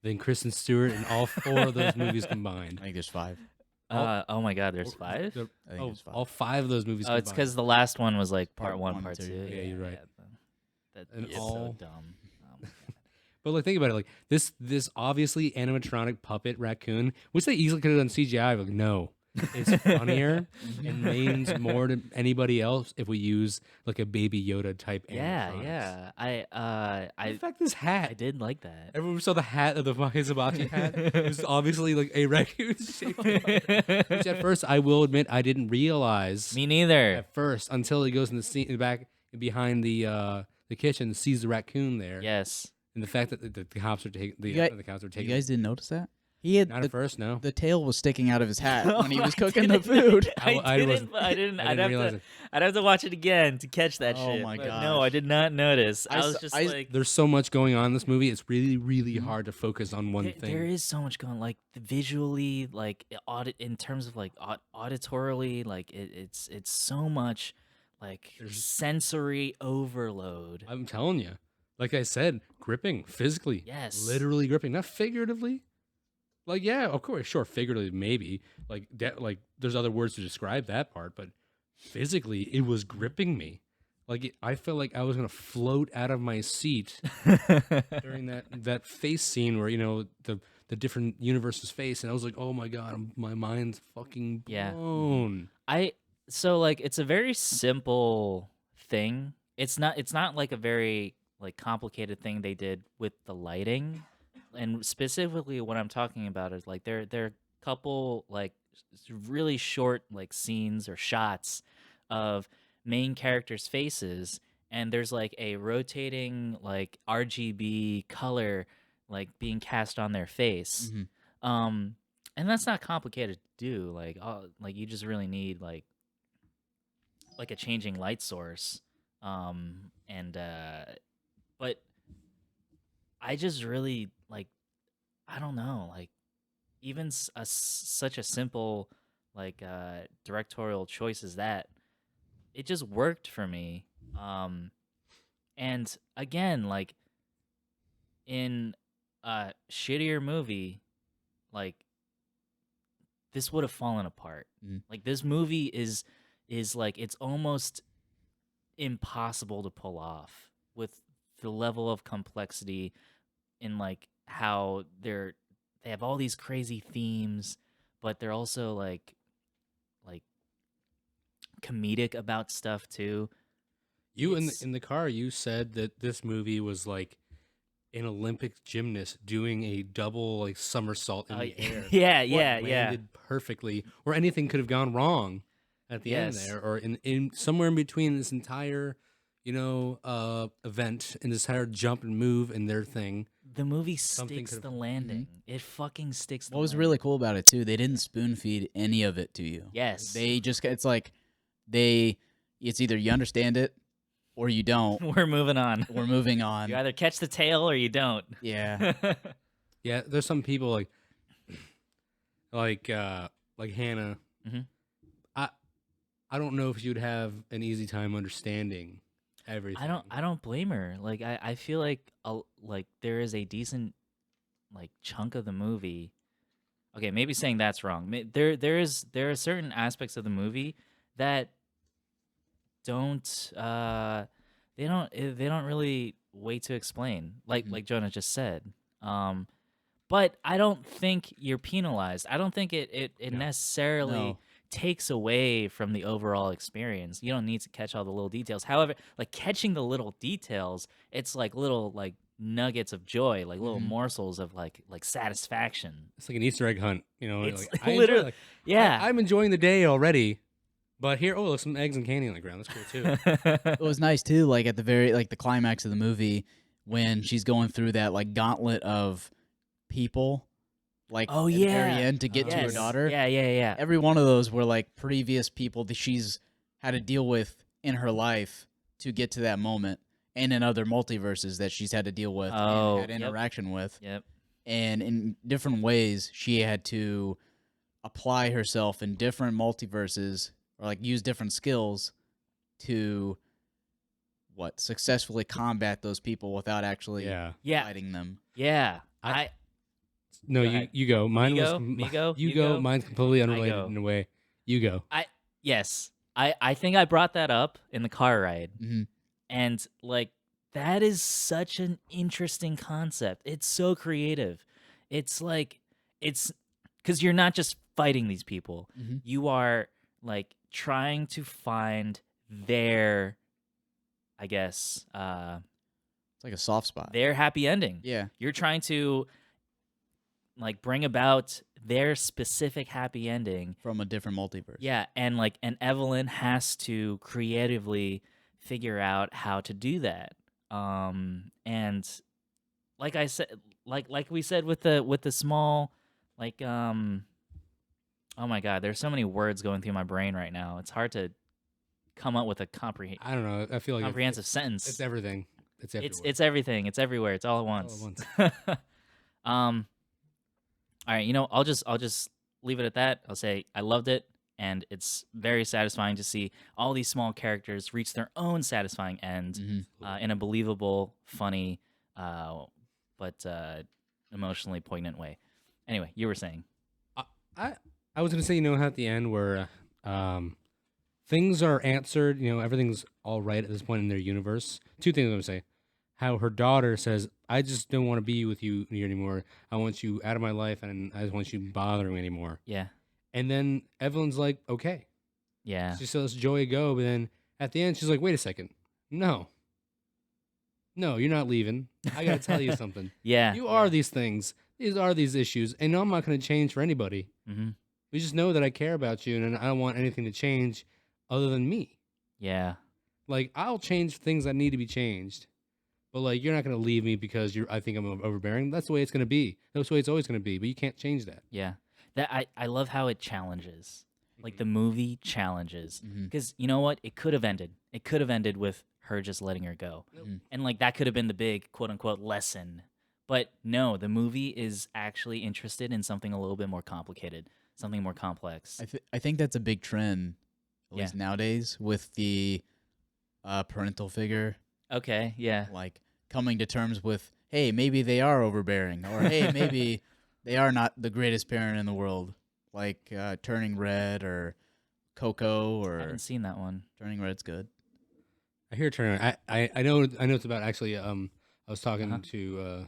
than Kristen Stewart in all four of those movies combined. I think there's 5. Oh my god, there's 5? I think there's 5. All 5 of those movies Oh, combined. it's because the last one was like part 1, one, part 2. two. Yeah, you're right. That's And so all- dumb. Oh my god. But like, think about it. Like this obviously animatronic puppet raccoon, which they easily could have done CGI. But like, no, is funnier and means more to anybody else if we use like a Baby Yoda type animatronics. Yeah. In I fact, this hat. I did like that. Everyone saw the hat of the fucking Hibachi hat. It was obviously like a raccoon shaped hat. Which at first, I will admit, I didn't realize Me neither. at first until he goes in the scene in the back behind the kitchen, sees the raccoon there, Yes. and the fact that the cops are taking You cops are You taking. guys didn't notice that? He had Not at first, no. the tail was sticking out of his hat when he was I cooking the didn't- food. I didn't. I I'd didn't have realize to. it. I'd have to watch it again to catch that Oh shit. my but no, I gosh. did not notice. I was s- just I- like, There's so much going on in this movie. It's really, really hard to focus on one thing. there is so much going. Like visually, like in terms of like auditorily, like it's so much like There's- sensory overload. I'm telling you, like I said, gripping physically. Yes. Literally gripping, not figuratively. Like, yeah, of course, sure, figuratively, maybe. Like, there's other words to describe that part, but physically, it was gripping me. Like, I felt like I was gonna float out of my seat during that face scene where the different universes face, and I was like, oh my god, my mind's fucking Yeah. blown. So like it's a very simple thing. It's not like a very like complicated thing they did with the lighting. And specifically what I'm talking about is like there are a couple like really short like scenes or shots of main characters' faces, and there's like a rotating like RGB color like being cast on their face. Mhm. And that's not complicated to do. Like you just really need like a changing light source. But I just really like, I don't know, like even such a simple like directorial choice as that, it just worked for me. And again, like in a shittier movie, like this would have fallen apart. Mhm. Like this movie is like it's almost impossible to pull off with the level of complexity in like how they have all these crazy themes, but they're also like comedic about stuff too. You It's- in the car, you said that this movie was like an Olympic gymnast doing a double like somersault in the air. yeah. Landed perfectly, or anything could have gone wrong at the end Yes. there, or in somewhere in between this entire, event and this entire jump and move in their thing. The movie Something sticks could've- the landing. It fucking sticks. What was really cool about it too, they didn't spoon feed any of it to you. Yes. They just it's like it's either you understand it or you don't. We're moving on. We're moving on. You either catch the tail or you don't. Yeah. Yeah, there's some people like Hannah. Mhm. I don't know if you'd have an easy time understanding everything. I don't blame her. Like I feel like there is a decent like chunk of the movie. Okay, maybe saying that's wrong. There are certain aspects of the movie that don't they don't really wait to explain. Like Jonah just said. But I don't think you're penalized. I don't think it No. necessarily No. takes away from the overall experience. You don't need to catch all the little details. However, like catching the little details, it's like little like nuggets of joy, like little morsels of like satisfaction. It's like an Easter egg hunt, It's like, I enjoy, literally- like, Yeah. I'm enjoying the day already, but here, look, some eggs and candy on the ground. That's cool too. It was nice too, like at the the climax of the movie when she's going through that like gauntlet of people, like Oh, at the very yeah. end to get to her Yes. daughter. Yeah. Every one of those were like previous people that she's had to deal with in her life to get to that moment, and in other multiverses that she's had to deal with Oh, and had yep. interaction with. Yep. And in different ways she had to apply herself in different multiverses or like use different skills to successfully combat those people without actually Yeah. Yeah. fighting them. Yeah. No, Go you ahead. you go. Mine Me was go? Me go? You You go. go? Mine's completely unrelated go. in a way. You go. Yes. I think I brought that up in the car ride. Mm-hmm. And like that is such an interesting concept. It's so creative. It's like it's because you're not just fighting these people. Mhm. You are like trying to find their, I guess, It's like a soft spot. their happy ending. Yeah. You're trying to like bring about their specific happy ending. From a different multiverse. Yeah, and like Evelyn has to creatively figure out how to do that. And like I said, like we said with the small, like oh my god, there's so many words going through my brain right now. It's hard to come up with a I don't know. I feel like comprehensive sentence. it's everything. It's everywhere. It's everything. It's everywhere. It's all at once. All right, I'll just leave it at that. I'll say I loved it, and it's very satisfying to see all these small characters reach their own satisfying end Mhm. in a believable, funny, but emotionally poignant way. Anyway, you were saying. I was gonna say, how at the end where things are answered, everything's all right at this point in their universe. Two things I'm gonna say. How her daughter says, I just don't want to be with you here anymore. I want you out of my life, and I just want you bothering me anymore. Yeah. And then Evelyn's like, okay. Yeah. She lets Joey go, but then at the end, she's like, wait a second. No, you're not leaving. I got to tell you something. Yeah. You are these things. These are these issues. And I'm not going to change for anybody. Mm-hmm. We just know that I care about you, and I don't want anything to change other than me. Yeah. Like, I'll change things that need to be changed. But, like, you're not going to leave me because I think I'm overbearing. That's the way it's going to be. That's the way it's always going to be. But you can't change that. Yeah. I love how it challenges. Like, the movie challenges. Because you know what? It could have ended. It could have ended with her just letting her go. And, like, that could have been the big, quote-unquote, lesson. But no, the movie is actually interested in something a little bit more complicated, something more complex. I think that's a big trend, at least nowadays, with the parental figure. Okay, yeah. Like coming to terms with, hey, maybe they are overbearing, or hey, maybe they are not the greatest parent in the world. Like Turning Red or Coco, or I haven't seen that one. Turning Red's good. I hear Turning Red. I know it's about actually. I was talking to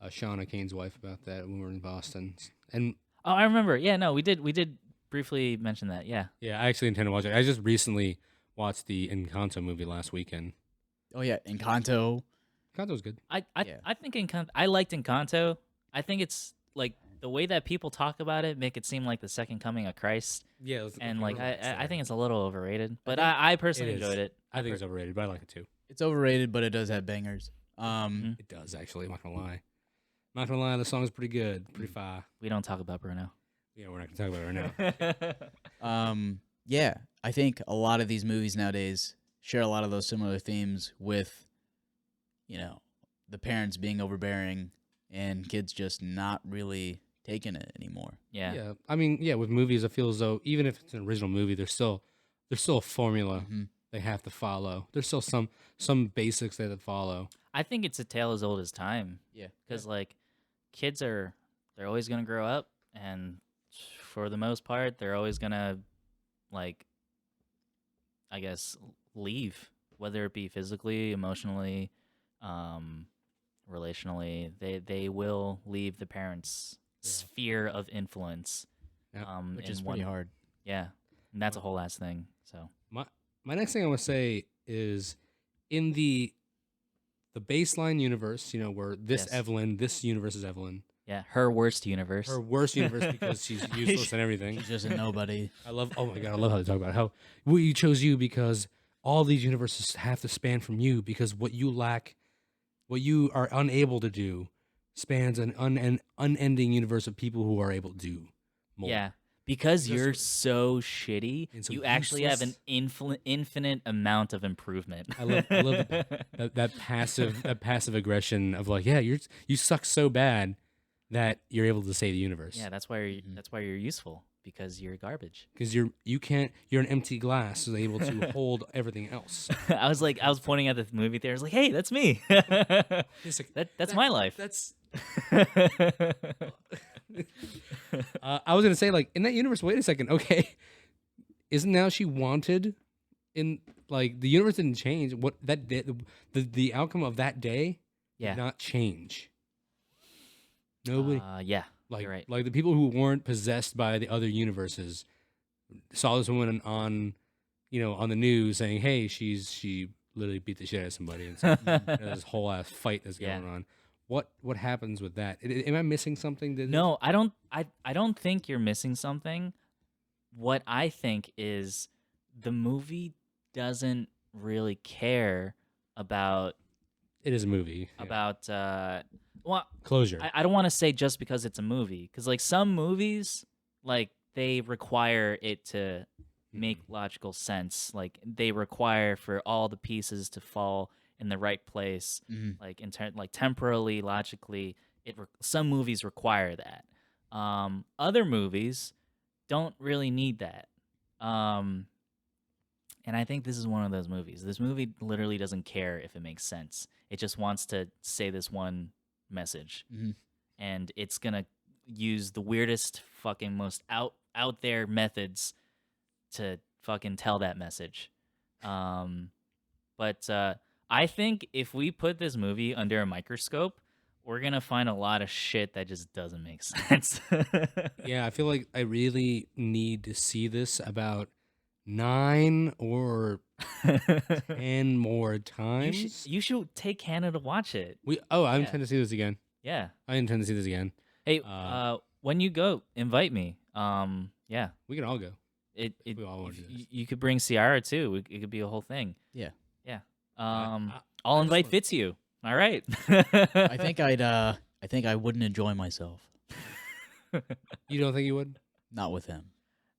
Shauna Kane's wife about that when we were in Boston, and I remember. Yeah, no, we did briefly mention that. Yeah. Yeah, I actually intend to watch it. I just recently watched the Encanto movie last weekend. Oh yeah, Encanto. Encanto's good. I think Encanto. I liked Encanto. I think it's like the way that people talk about it make it seem like the second coming of Christ. Yeah, and like I think it's a little overrated, but I personally enjoyed it. I think it's overrated, but I like it too. It's overrated, but it does have bangers. It does actually. I'm not gonna lie. I'm not gonna lie. The song's pretty good, pretty fire. We don't talk about Bruno. Yeah, we're not gonna talk about it right now. Yeah, I think a lot of these movies nowadays share a lot of those similar themes with, the parents being overbearing and kids just not really taking it anymore. Yeah. Yeah. I mean, with movies, I feel as though even if it's an original movie, there's still a formula they have to follow. There's still some basics they have to follow. I think it's a tale as old as time. Yeah. Because like kids they're always gonna grow up, and for the most part, they're always gonna like, I guess, leave, whether it be physically, emotionally, relationally. They will leave the parents' sphere of influence, which is pretty hard. Yeah, and that's a whole ass thing. So my next thing I want to say is in the baseline universe, where this universe is Evelyn. Yeah, her worst universe. Her worst universe because she's useless and everything. She's just a nobody. Oh my God, I love how they talk about how we chose you because all these universes have to span from you because what you lack, what you are unable to do, spans an unending universe of people who are able to do more. Yeah, because you're so shitty, so you actually have an infinite amount of improvement. I love that passive aggression of like, you suck so bad that you're able to save the universe. Yeah, that's why you're useful, because you're garbage. Because you're an empty glass, so able to hold everything else. I was pointing at the movie theater. I was like, hey, that's me. That's my life. That's. I was gonna say, like, in that universe. Wait a second. Okay, isn't now she wanted? In like the universe didn't change. What that day, the outcome of that day did not change. Nobody. Yeah. Like, right. like the people who weren't possessed by the other universes saw this woman on, on the news saying, "Hey, she literally beat the shit out of somebody," and so this whole ass fight that's Yeah. going on. What happens with that? Am I missing something? No, I don't. I don't think you're missing something. What I think is the movie doesn't really care about It is a movie. Yeah. about well, Closure. I don't want to say just because it's a movie, because like some movies, like they require it to make logical sense. Like they require for all the pieces to fall in the right place, like like temporally, logically. Some movies require that. Other movies don't really need that. And I think this is one of those movies. This movie literally doesn't care if it makes sense. It just wants to say this one message. And it's going to use the weirdest fucking most out there methods to fucking tell that message. But I think if we put this movie under a microscope, we're going to find a lot of shit that just doesn't make sense. Yeah, I feel like I really need to see this about 9 or 10 more times. You should take Hannah to watch it. I intend to see this again. Yeah. I intend to see this again. Hey, when you go, invite me. Yeah. We can all go. We all want to do this. You could bring Ciara too. It could be a whole thing. Yeah. Yeah. just I'll invite Fitzhugh. All right. I think I wouldn't enjoy myself. You don't think you would? Not with him.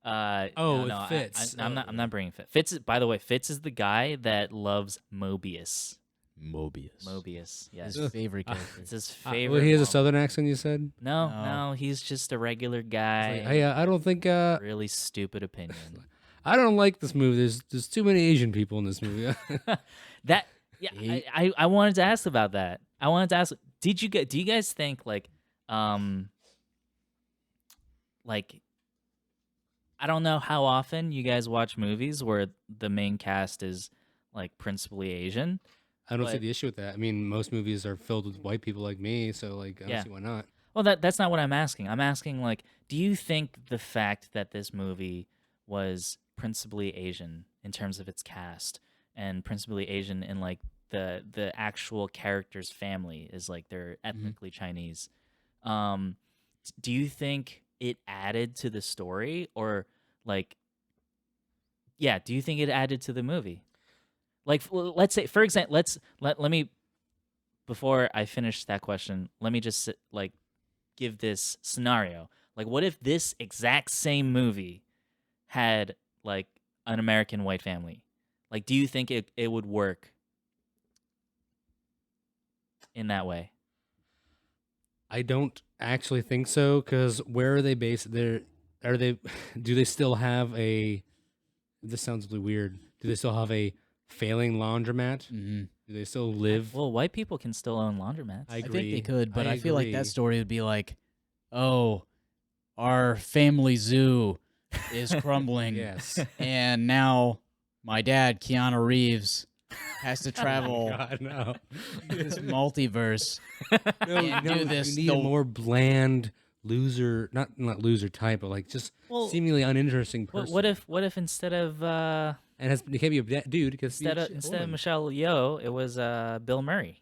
No, Fitz. I'm not bringing Fitz. Fitz. By the way, Fitz is the guy that loves Mobius. Mobius. Yes. His favorite character. It's his favorite. Well, he has a one. southern accent, you said? No, he's just a regular guy. Like, hey, I don't think... really stupid opinion. I don't like this movie. There's too many Asian people in this movie. I wanted to ask about that. I wanted to ask, do you guys think like I don't know how often you guys watch movies where the main cast is like principally Asian. I don't see the issue with that. I mean, most movies are filled with white people like me, so like I don't see why not. Well, that's not what I'm asking. I'm asking like, do you think the fact that this movie was principally Asian in terms of its cast and principally Asian in like the actual character's family is like they're ethnically Chinese, do you think it added to the story, or like, do you think it added to the movie? Like, let's say, for example, let me, before I finish that question, let me just like give this scenario. Like, what if this exact same movie had like an American white family? Like, do you think it would work in that way? I don't actually think so, because where are they based? Do they still have a, this sounds really weird, do they still have a failing laundromat? Do they still live? Well, white people can still own laundromats. I I think agree. they could, but I feel like that agree. story would be like, oh, our family zoo is crumbling. Yes. And now my dad, Keanu Reeves, has to travel God, no. this multiverse. No, and do this You need a more bland loser, not loser type, but like just seemingly uninteresting person. What if instead of and it can't be a dude, because instead of Michelle Yeoh, it was Bill Murray?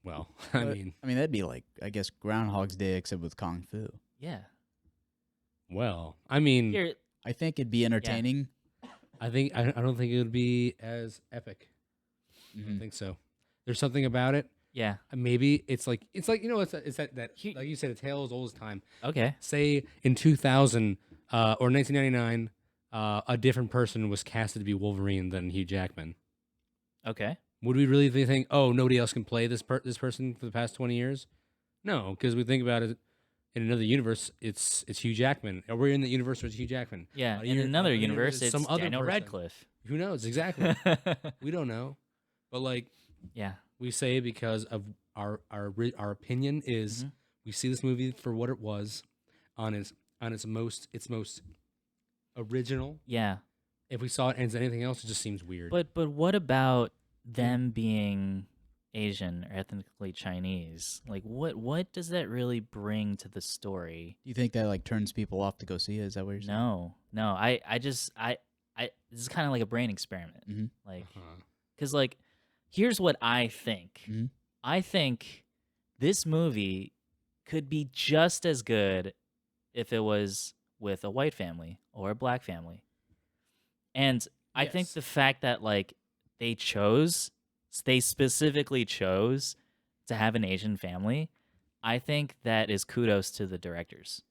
Well, I mean that'd be like, I guess, Groundhog's Day except with kung fu. Yeah. Well, I mean, I think it'd be entertaining. I don't think it would be as epic. I don't think so. There's something about it. Yeah. Maybe it's like it's that like you said, a tale as old as time. Okay. Say in 2000 or 1999, a different person was casted to be Wolverine than Hugh Jackman. Okay. Would we really think, oh, nobody else can play this person for the past 20 years? No, because we think about it. In another universe, it's Hugh Jackman. Or we're in the universe where it's Hugh Jackman. Yeah, in another universe, it's some other Daniel person. Radcliffe. Who knows? Exactly. We don't know. But like, yeah, we say because of our opinion is we see this movie for what it was, on its most original. Yeah. If we saw it as anything else, it just seems weird. But what about them being Asian or ethnically Chinese, like what does that really bring to the story? Do you think that like turns people off to go see it? Is that what you're saying? No. I just this is kind of like a brain experiment. Mm-hmm. Like, because like, here's what I think. Mm-hmm. I think this movie could be just as good if it was with a white family or a black family. And I think the fact that like they specifically chose to have an Asian family, I think that is kudos to the directors.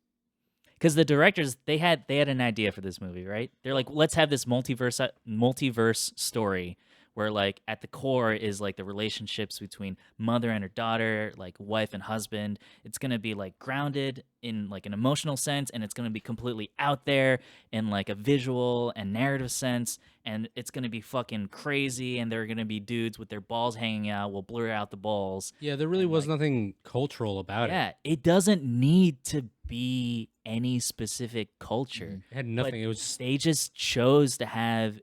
Because the directors, they had an idea for this movie, right? They're like, let's have this multiverse story where like at the core is like the relationships between mother and her daughter, like wife and husband. It's gonna be like grounded in like an emotional sense, and it's gonna be completely out there in like a visual and narrative sense, and it's gonna be fucking crazy, and there are gonna be dudes with their balls hanging out. We'll blur out the balls. Yeah, there really was nothing cultural about it. Yeah, it doesn't need to be any specific culture. It had nothing. It was just... They just chose to have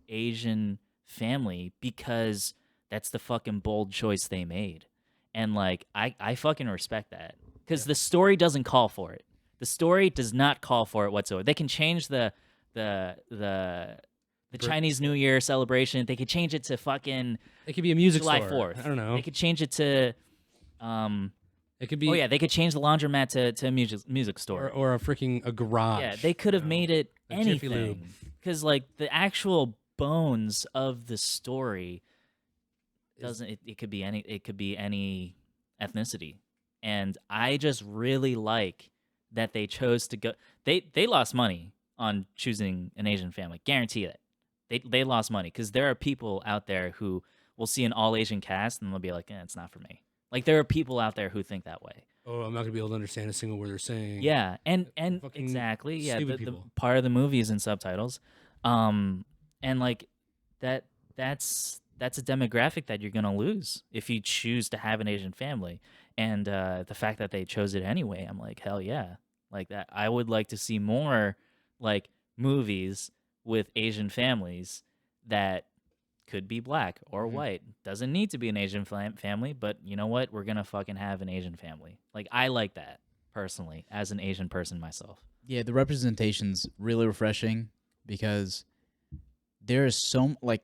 Asian family because that's the fucking bold choice they made. And like I fucking respect that. Because the story doesn't call for it. The story does not call for it whatsoever. They can change the Chinese New Year celebration. They could change it to fucking it could be a music July store. 4th. I don't know. They could change it to it could be... Oh yeah, they could change the laundromat to a music store. Or a garage. Yeah, they could have made it Jiffy Lube. anything. Because like the actual bones of the story doesn't it could be any ethnicity. And I just really like that they chose to go they lost money on choosing an Asian family. Guarantee it. They lost money because there are people out there who will see an all Asian cast and they'll be like, it's not for me. Like there are people out there who think that way. Oh, I'm not gonna be able to understand a single word they're saying. Yeah, and Fucking exactly. Yeah, stupid the people. part of the movie is in subtitles. And like that's a demographic that you're gonna lose if you choose to have an Asian family. And the fact that they chose it anyway, I'm like, hell yeah, like that. I would like to see more like movies with Asian families that could be black or white. Doesn't need to be an Asian family, but you know what? We're gonna fucking have an Asian family. Like I like that personally as an Asian person myself. Yeah, the representation's really refreshing because there is so like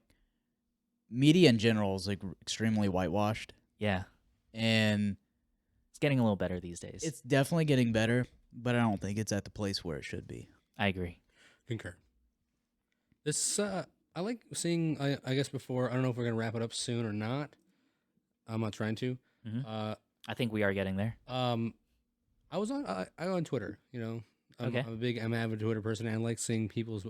media in general is like extremely whitewashed. Yeah, and it's getting a little better these days. It's definitely getting better, but I don't think it's at the place where it should be. I agree. Concur. This I like seeing. I guess before I don't know if we're gonna wrap it up soon or not. I'm not trying to. Mm-hmm. I think we are getting there. I was on Twitter. You know, I'm an avid Twitter person, and I like seeing people's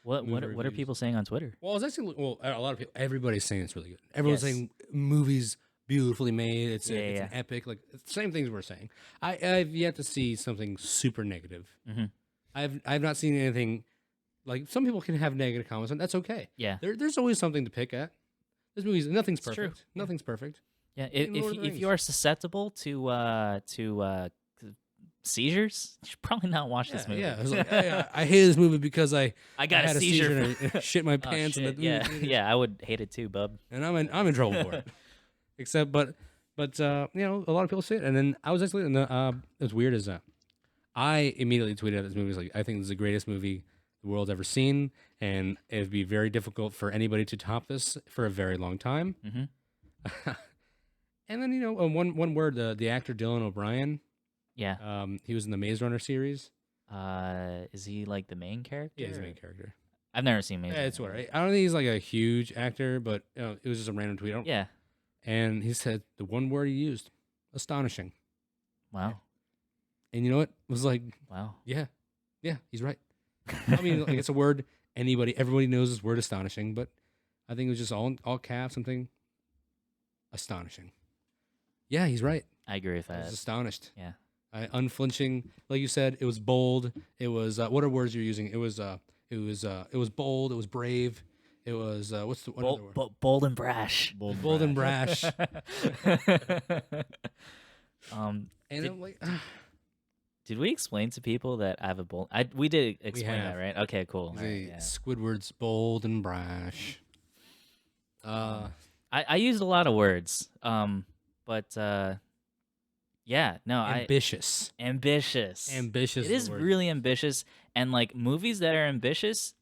what are people saying on Twitter? Well, it's actually a lot of people. Everybody's saying it's really good. Everyone's saying movies beautifully made. It's an epic. Like same things we're saying. I've yet to see something super negative. Mm-hmm. I've not seen anything. Like some people can have negative comments, and that's okay. Yeah, there's always something to pick at. This movie's nothing's perfect. True. Nothing's perfect. Yeah, if you are susceptible to seizures, you should probably not watch this movie. Yeah, I was like, I hate this movie because I got had a seizure and shit my pants. Oh, shit. Yeah, I would hate it too, bub. And I'm in trouble for it. Except, but you know, a lot of people say it, and then I was actually as weird as that. I immediately tweeted out this movie. Like, I think this is the greatest movie the world's ever seen, and it'd be very difficult for anybody to top this for a very long time. Mm-hmm. And then, you know, one word, the actor Dylan O'Brien. Yeah. He was in the Maze Runner series. Is he like the main character? Yeah, he's the main character. I've never seen Maze Runner. Yeah, it's what I don't think he's like a huge actor, but you know, it was just a random tweet. Yeah. And he said the one word he used, astonishing. Wow. And you know what? It was like, wow. Yeah, he's right. I mean, like, it's a word everybody knows this word astonishing, but I think it was just all caps, something astonishing. Yeah, he's right. I agree with that. I was astonished. Yeah. Unflinching, like you said, it was bold. It was what are words you're using? It was bold. It was brave. It was what's the other word? Bold and brash. Bold and brash. Did we explain to people that I have a bold? We did explain that, right? Okay, cool. Squidward's bold and brash. I used a lot of words. But yeah, no, Ambitious. ambitious. Ambitious It is is the word. really ambitious, and like movies that are ambitious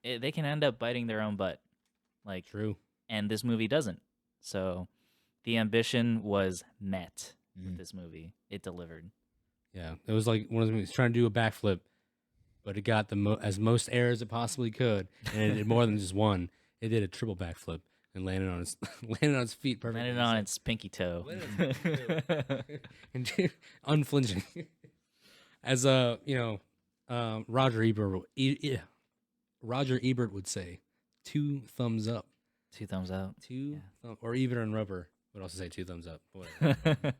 they can end up biting their own butt. Like, True. and this movie doesn't. So the ambition was met with this movie. It delivered. Yeah, it was like one of the movies trying to do a backflip, but it got the most air as it possibly could, and it did more than just one. It did a triple backflip and landed on its landed on its feet perfectly. Landed on its pinky toe. And unflinching. As Roger Ebert would say, 2 thumbs up. 2 thumbs up. Or Ebert and Rubber would also say 2 thumbs up. Whatever.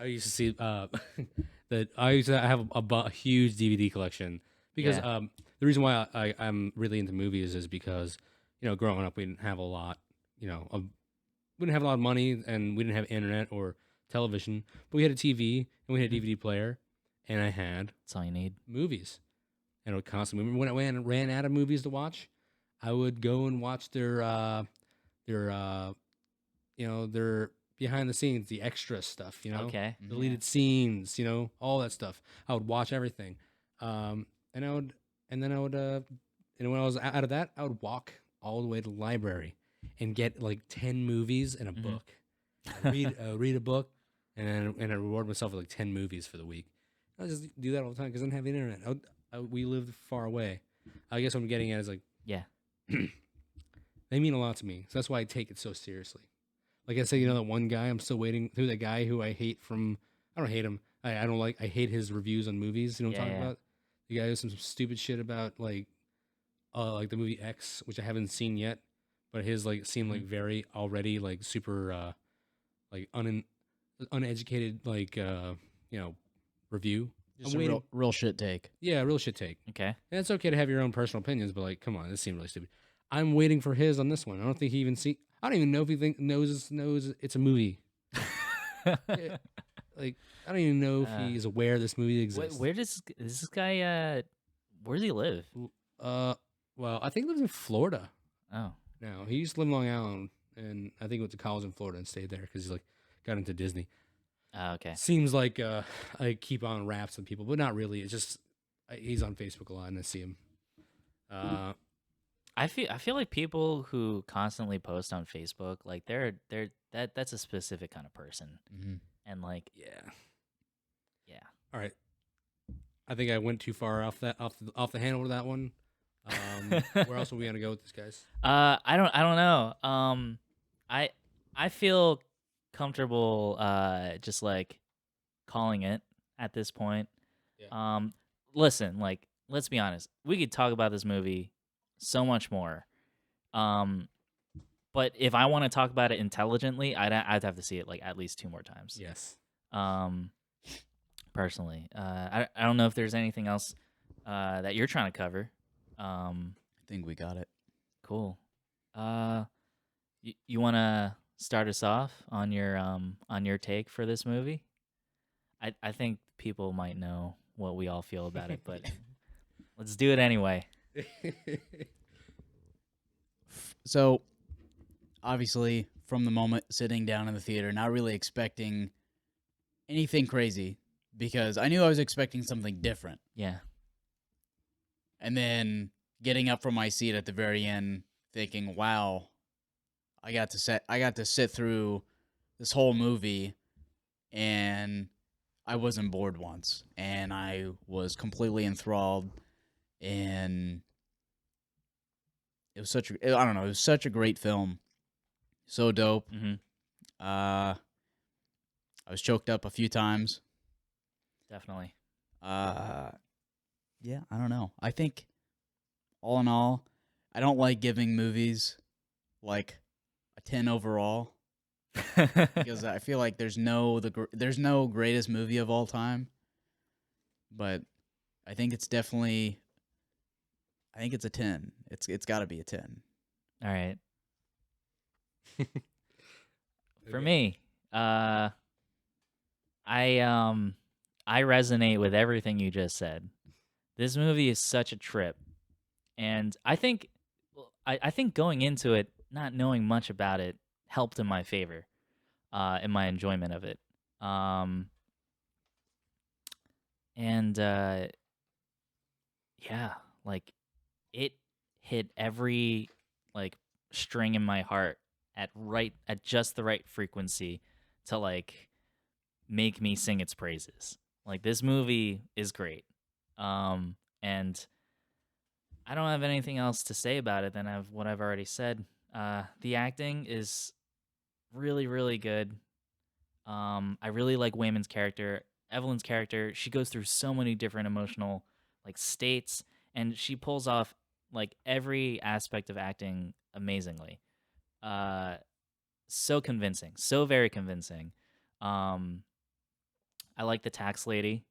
I used to see that. I have a huge DVD collection because the reason why I'm really into movies is because growing up we didn't have a lot we didn't have a lot of money and we didn't have internet or television, but we had a TV and we had a DVD player, and I had That's all you need. movies, and I would constantly when I ran out of movies to watch, I would go and watch their behind the scenes, the extra stuff, Okay. deleted scenes, all that stuff. I would watch everything, and then I would, and when I was out of that, I would walk all the way to the library and get like 10 movies and a book. I'd read a book, and I reward myself with like 10 movies for the week. I just do that all the time because I didn't have the internet. We lived far away. I guess what I'm getting at is like, Yeah. they mean a lot to me, so that's why I take it so seriously. Like I said, that one guy, I'm still waiting through that guy who I hate from. I don't hate him. I hate his reviews on movies. You know what I'm talking about? The guy has some stupid shit about like the movie X, which I haven't seen yet, but his like seemed like very already like super like uneducated like review. Just a real shit take. Yeah, real shit take. Okay. And it's okay to have your own personal opinions, but like, come on, this seemed really stupid. I'm waiting for his on this one. I don't think he even I don't even know if he knows it's a movie. Like, I don't even know if he's aware this movie exists. Where does this guy? Where does he live? Well, I think he lives in Florida. Oh. No, he used to live in Long Island, and I think he went to college in Florida and stayed there because he's like got into Disney. Okay. Seems like I keep on raps with people, but not really. It's just he's on Facebook a lot, and I see him. I feel like people who constantly post on Facebook, like that's a specific kind of person, and like yeah. All right, I think I went too far off the handle with that one. Where else are we gonna go with this, guys? I don't know. I feel comfortable just like calling it at this point. Yeah. Listen, like, let's be honest. We could talk about this movie so much more. But if I want to talk about it intelligently, I'd have to see it like at least 2 more times. Yes. Personally, I don't know if there's anything else that you're trying to cover. I think we got it. Cool. You want to start us off on your take for this movie? I think people might know what we all feel about it, but let's do it anyway. So, obviously, from the moment sitting down in the theater, not really expecting anything crazy because I knew I was expecting something different. Yeah. And then getting up from my seat at the very end, thinking, "Wow, I got to sit through this whole movie, and I wasn't bored once, and I was completely enthralled, and it was such a great film, so dope. I was choked up a few times. Definitely. Yeah, I don't know. I think, all in all, I don't like giving movies like a 10 overall because I feel like there's no greatest movie of all time, but I think it's a 10. It's got to be a 10. All right. For me, I resonate with everything you just said. This movie is such a trip, and I think going into it, not knowing much about it helped in my favor, in my enjoyment of it. Um, and yeah, like it hit every like string in my heart at just the right frequency to like make me sing its praises. Like this movie is great. And I don't have anything else to say about it than what I've already said. The acting is really, really good. I really like Wayman's character. Evelyn's character, she goes through so many different emotional like states, and she pulls off like every aspect of acting amazingly. Uh, so convincing, so very convincing. Um, I like the tax lady,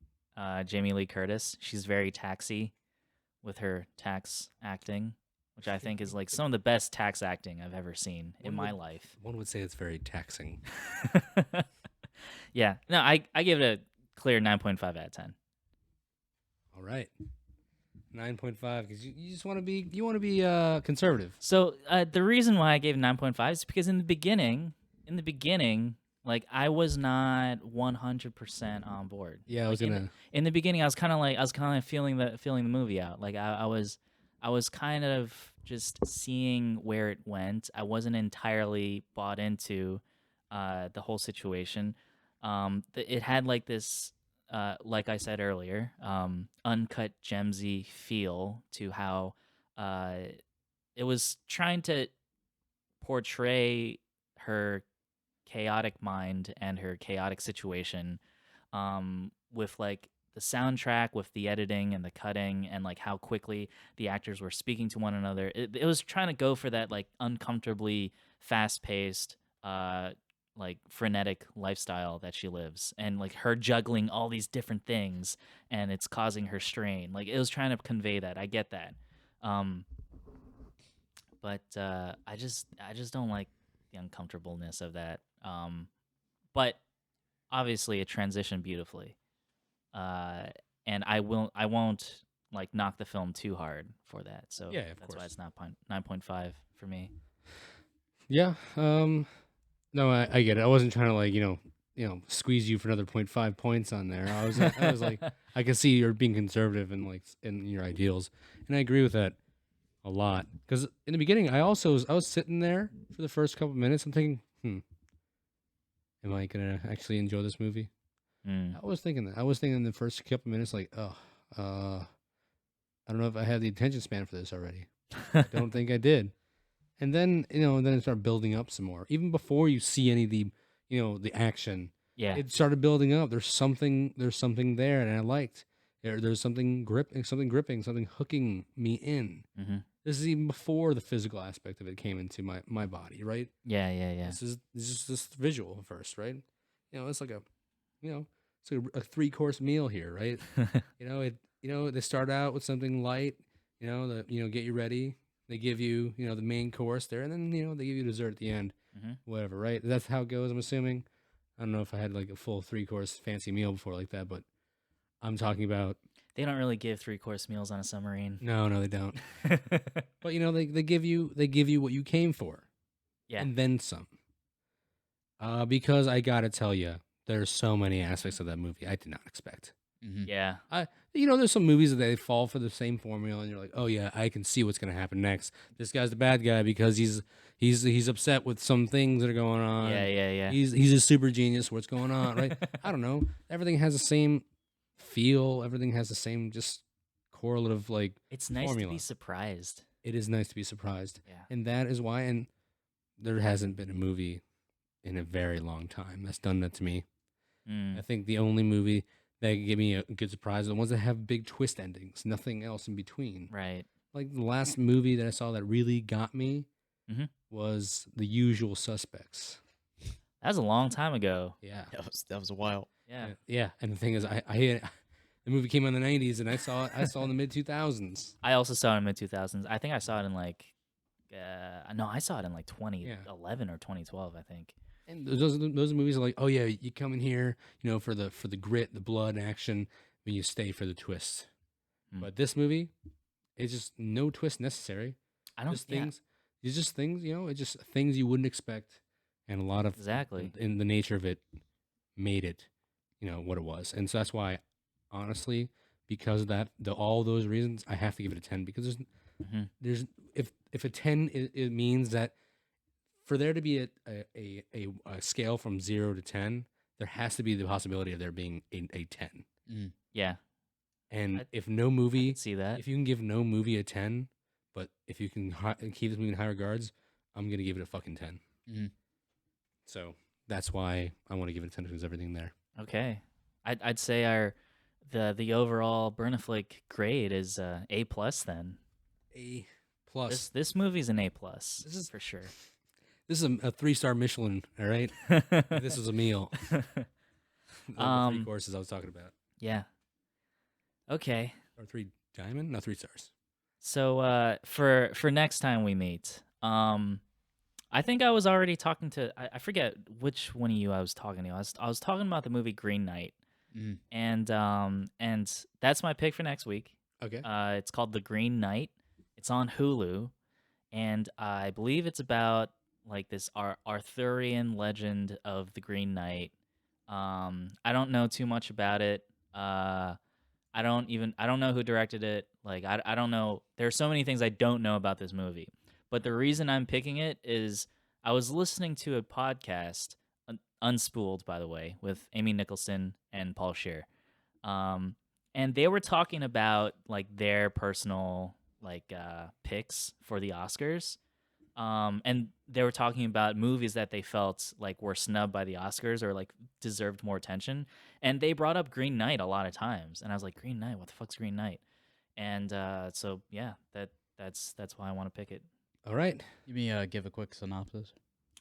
Jamie Lee Curtis. She's very taxy with her tax acting, which I think is like some of the best tax acting I've ever seen in my life. One would say it's very taxing. Yeah. No, I give it a clear 9.5 out of 10. All right. 9.5 because you just want to be conservative. So the reason why I gave it 9.5 is because in the beginning, like I was not 100% on board. Yeah, I was like, gonna. In the beginning, I was kind of feeling the movie out. Like I was kind of just seeing where it went. I wasn't entirely bought into the whole situation. It had like this, like I said earlier, uncut gemsy feel to how it was trying to portray her chaotic mind and her chaotic situation, with like the soundtrack, with the editing and the cutting, and like how quickly the actors were speaking to one another. It was trying to go for that like uncomfortably fast paced, like frenetic lifestyle that she lives, and like her juggling all these different things, and it's causing her strain. Like it was trying to convey that. I get that. Um, but I just don't like the uncomfortableness of that. But obviously it transitioned beautifully. And I won't like knock the film too hard for that. So Yeah, of that's why course. it's not 9.5 for me. Yeah. No, I get it. I wasn't trying to like squeeze you for another 0.5 points on there. I was like I can see you're being conservative and like in your ideals, and I agree with that a lot. Because in the beginning, I was sitting there for the first couple minutes. I'm thinking, am I gonna actually enjoy this movie? Mm. I was thinking that. I was thinking in the first couple minutes, like, oh, I don't know if I have the attention span for this already. I don't think I did. And then then it started building up some more. Even before you see any of the the action, Yeah. it started building up. There's something there, and I liked. There's something gripping, something hooking me in. Mm-hmm. This is even before the physical aspect of it came into my body, right? Yeah. This is just this visual first, right? It's like it's like a 3-course meal here, right? They start out with something light, get you ready. They give you, the main course there, and then they give you dessert at the end, Mm-hmm. whatever, right? That's how it goes. I'm assuming. I don't know if I had like a full 3-course fancy meal before like that, but I'm talking about. They don't really give 3-course meals on a submarine. No, they don't. But they give you what you came for, Yeah. and then some. Because I gotta tell you, there's so many aspects of that movie I did not expect. Mm-hmm. Yeah. There's some movies that they fall for the same formula, and you're like, oh yeah, I can see what's gonna happen next. This guy's the bad guy because he's upset with some things that are going on. Yeah. He's a super genius. What's going on, right? I don't know. Everything has the same feel. Everything has the same just correlative like. It's nice formula. to be surprised. It is nice to be surprised, Yeah. and that is why. And there hasn't been a movie in a very long time that's done that to me. I think the only movie that can give me a good surprise are the ones that have big twist endings, nothing else in between. Right. Like the last movie that I saw that really got me was The Usual Suspects. That was a long time ago. Yeah, That was a while. Yeah. yeah. And the thing is, I the movie came out in the '90s, and I saw it in the mid 2000s. I also saw it in mid 2000s. I think I saw it in like, no, I saw it in like 2011 or 2012. I think. And those movies are like, oh yeah, you come in here, for the grit, the blood, action, but you stay for the twist. But this movie, it's just no twist necessary. I don't. Just things, It's just things, it's just things you wouldn't expect, and a lot of Exactly. in the nature of it made it, what it was. And so that's why, honestly, because of that, all those reasons, I have to give it a 10 because hmm there's if a 10 it means that for there to be a scale from 0 to 10, there has to be the possibility of there being a 10. Mm. Yeah, And I, if no I movie, could see that. if you can give no movie a 10, but if you can keep this movie in high regards, I'm going to give it a fucking 10. Mm. So that's why I want to give it a 10 because everything there. Okay, I'd say the overall Burnaflick grade is A plus. Then A plus. this movie's an A plus. This is for sure. This is a 3-star Michelin. All right, if this was a meal. The 3 courses I was talking about. Yeah. Okay. Or 3 diamond? No, 3 stars. So for next time we meet, I think I was already talking to I forget which one of you I was talking to. I was talking about the movie Green Knight, Mm. and that's my pick for next week. Okay. It's called The Green Knight. It's on Hulu, and I believe it's about like this Arthurian legend of the Green Knight. I don't know too much about it. I don't know who directed it. Like I don't know. There are so many things I don't know about this movie. But the reason I'm picking it is I was listening to a podcast, Unspooled, by the way, with Amy Nicholson and Paul Scheer. And they were talking about like their personal like picks for the Oscars. And they were talking about movies that they felt like were snubbed by the Oscars or like deserved more attention. And they brought up Green Knight a lot of times, and I was like, Green Knight, what the fuck's Green Knight? And so yeah, that's why I want to pick it. All right. Let me give a quick synopsis.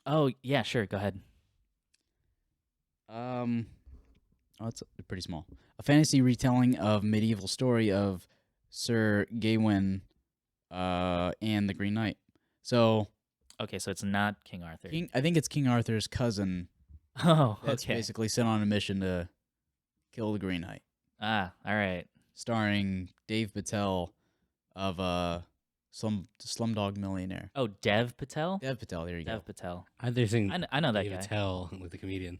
Oh yeah, sure, go ahead. Oh, it's pretty small. A fantasy retelling of medieval story of Sir Gawain, and the Green Knight. So, Okay, so it's not King Arthur. I think it's King Arthur's cousin Oh, that's okay. basically sent on a mission to kill the Green Knight, Ah, all right. starring Dave Patel of Slumdog Millionaire. Oh, Dev Patel. Dev Patel, there you go. Dev Patel. I think I know that Dave guy. Attell, like the comedian.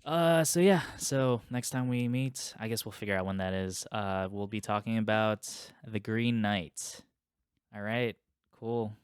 So yeah, so next time we meet, I guess we'll figure out when that is. We'll be talking about The Green Knight. All right, cool.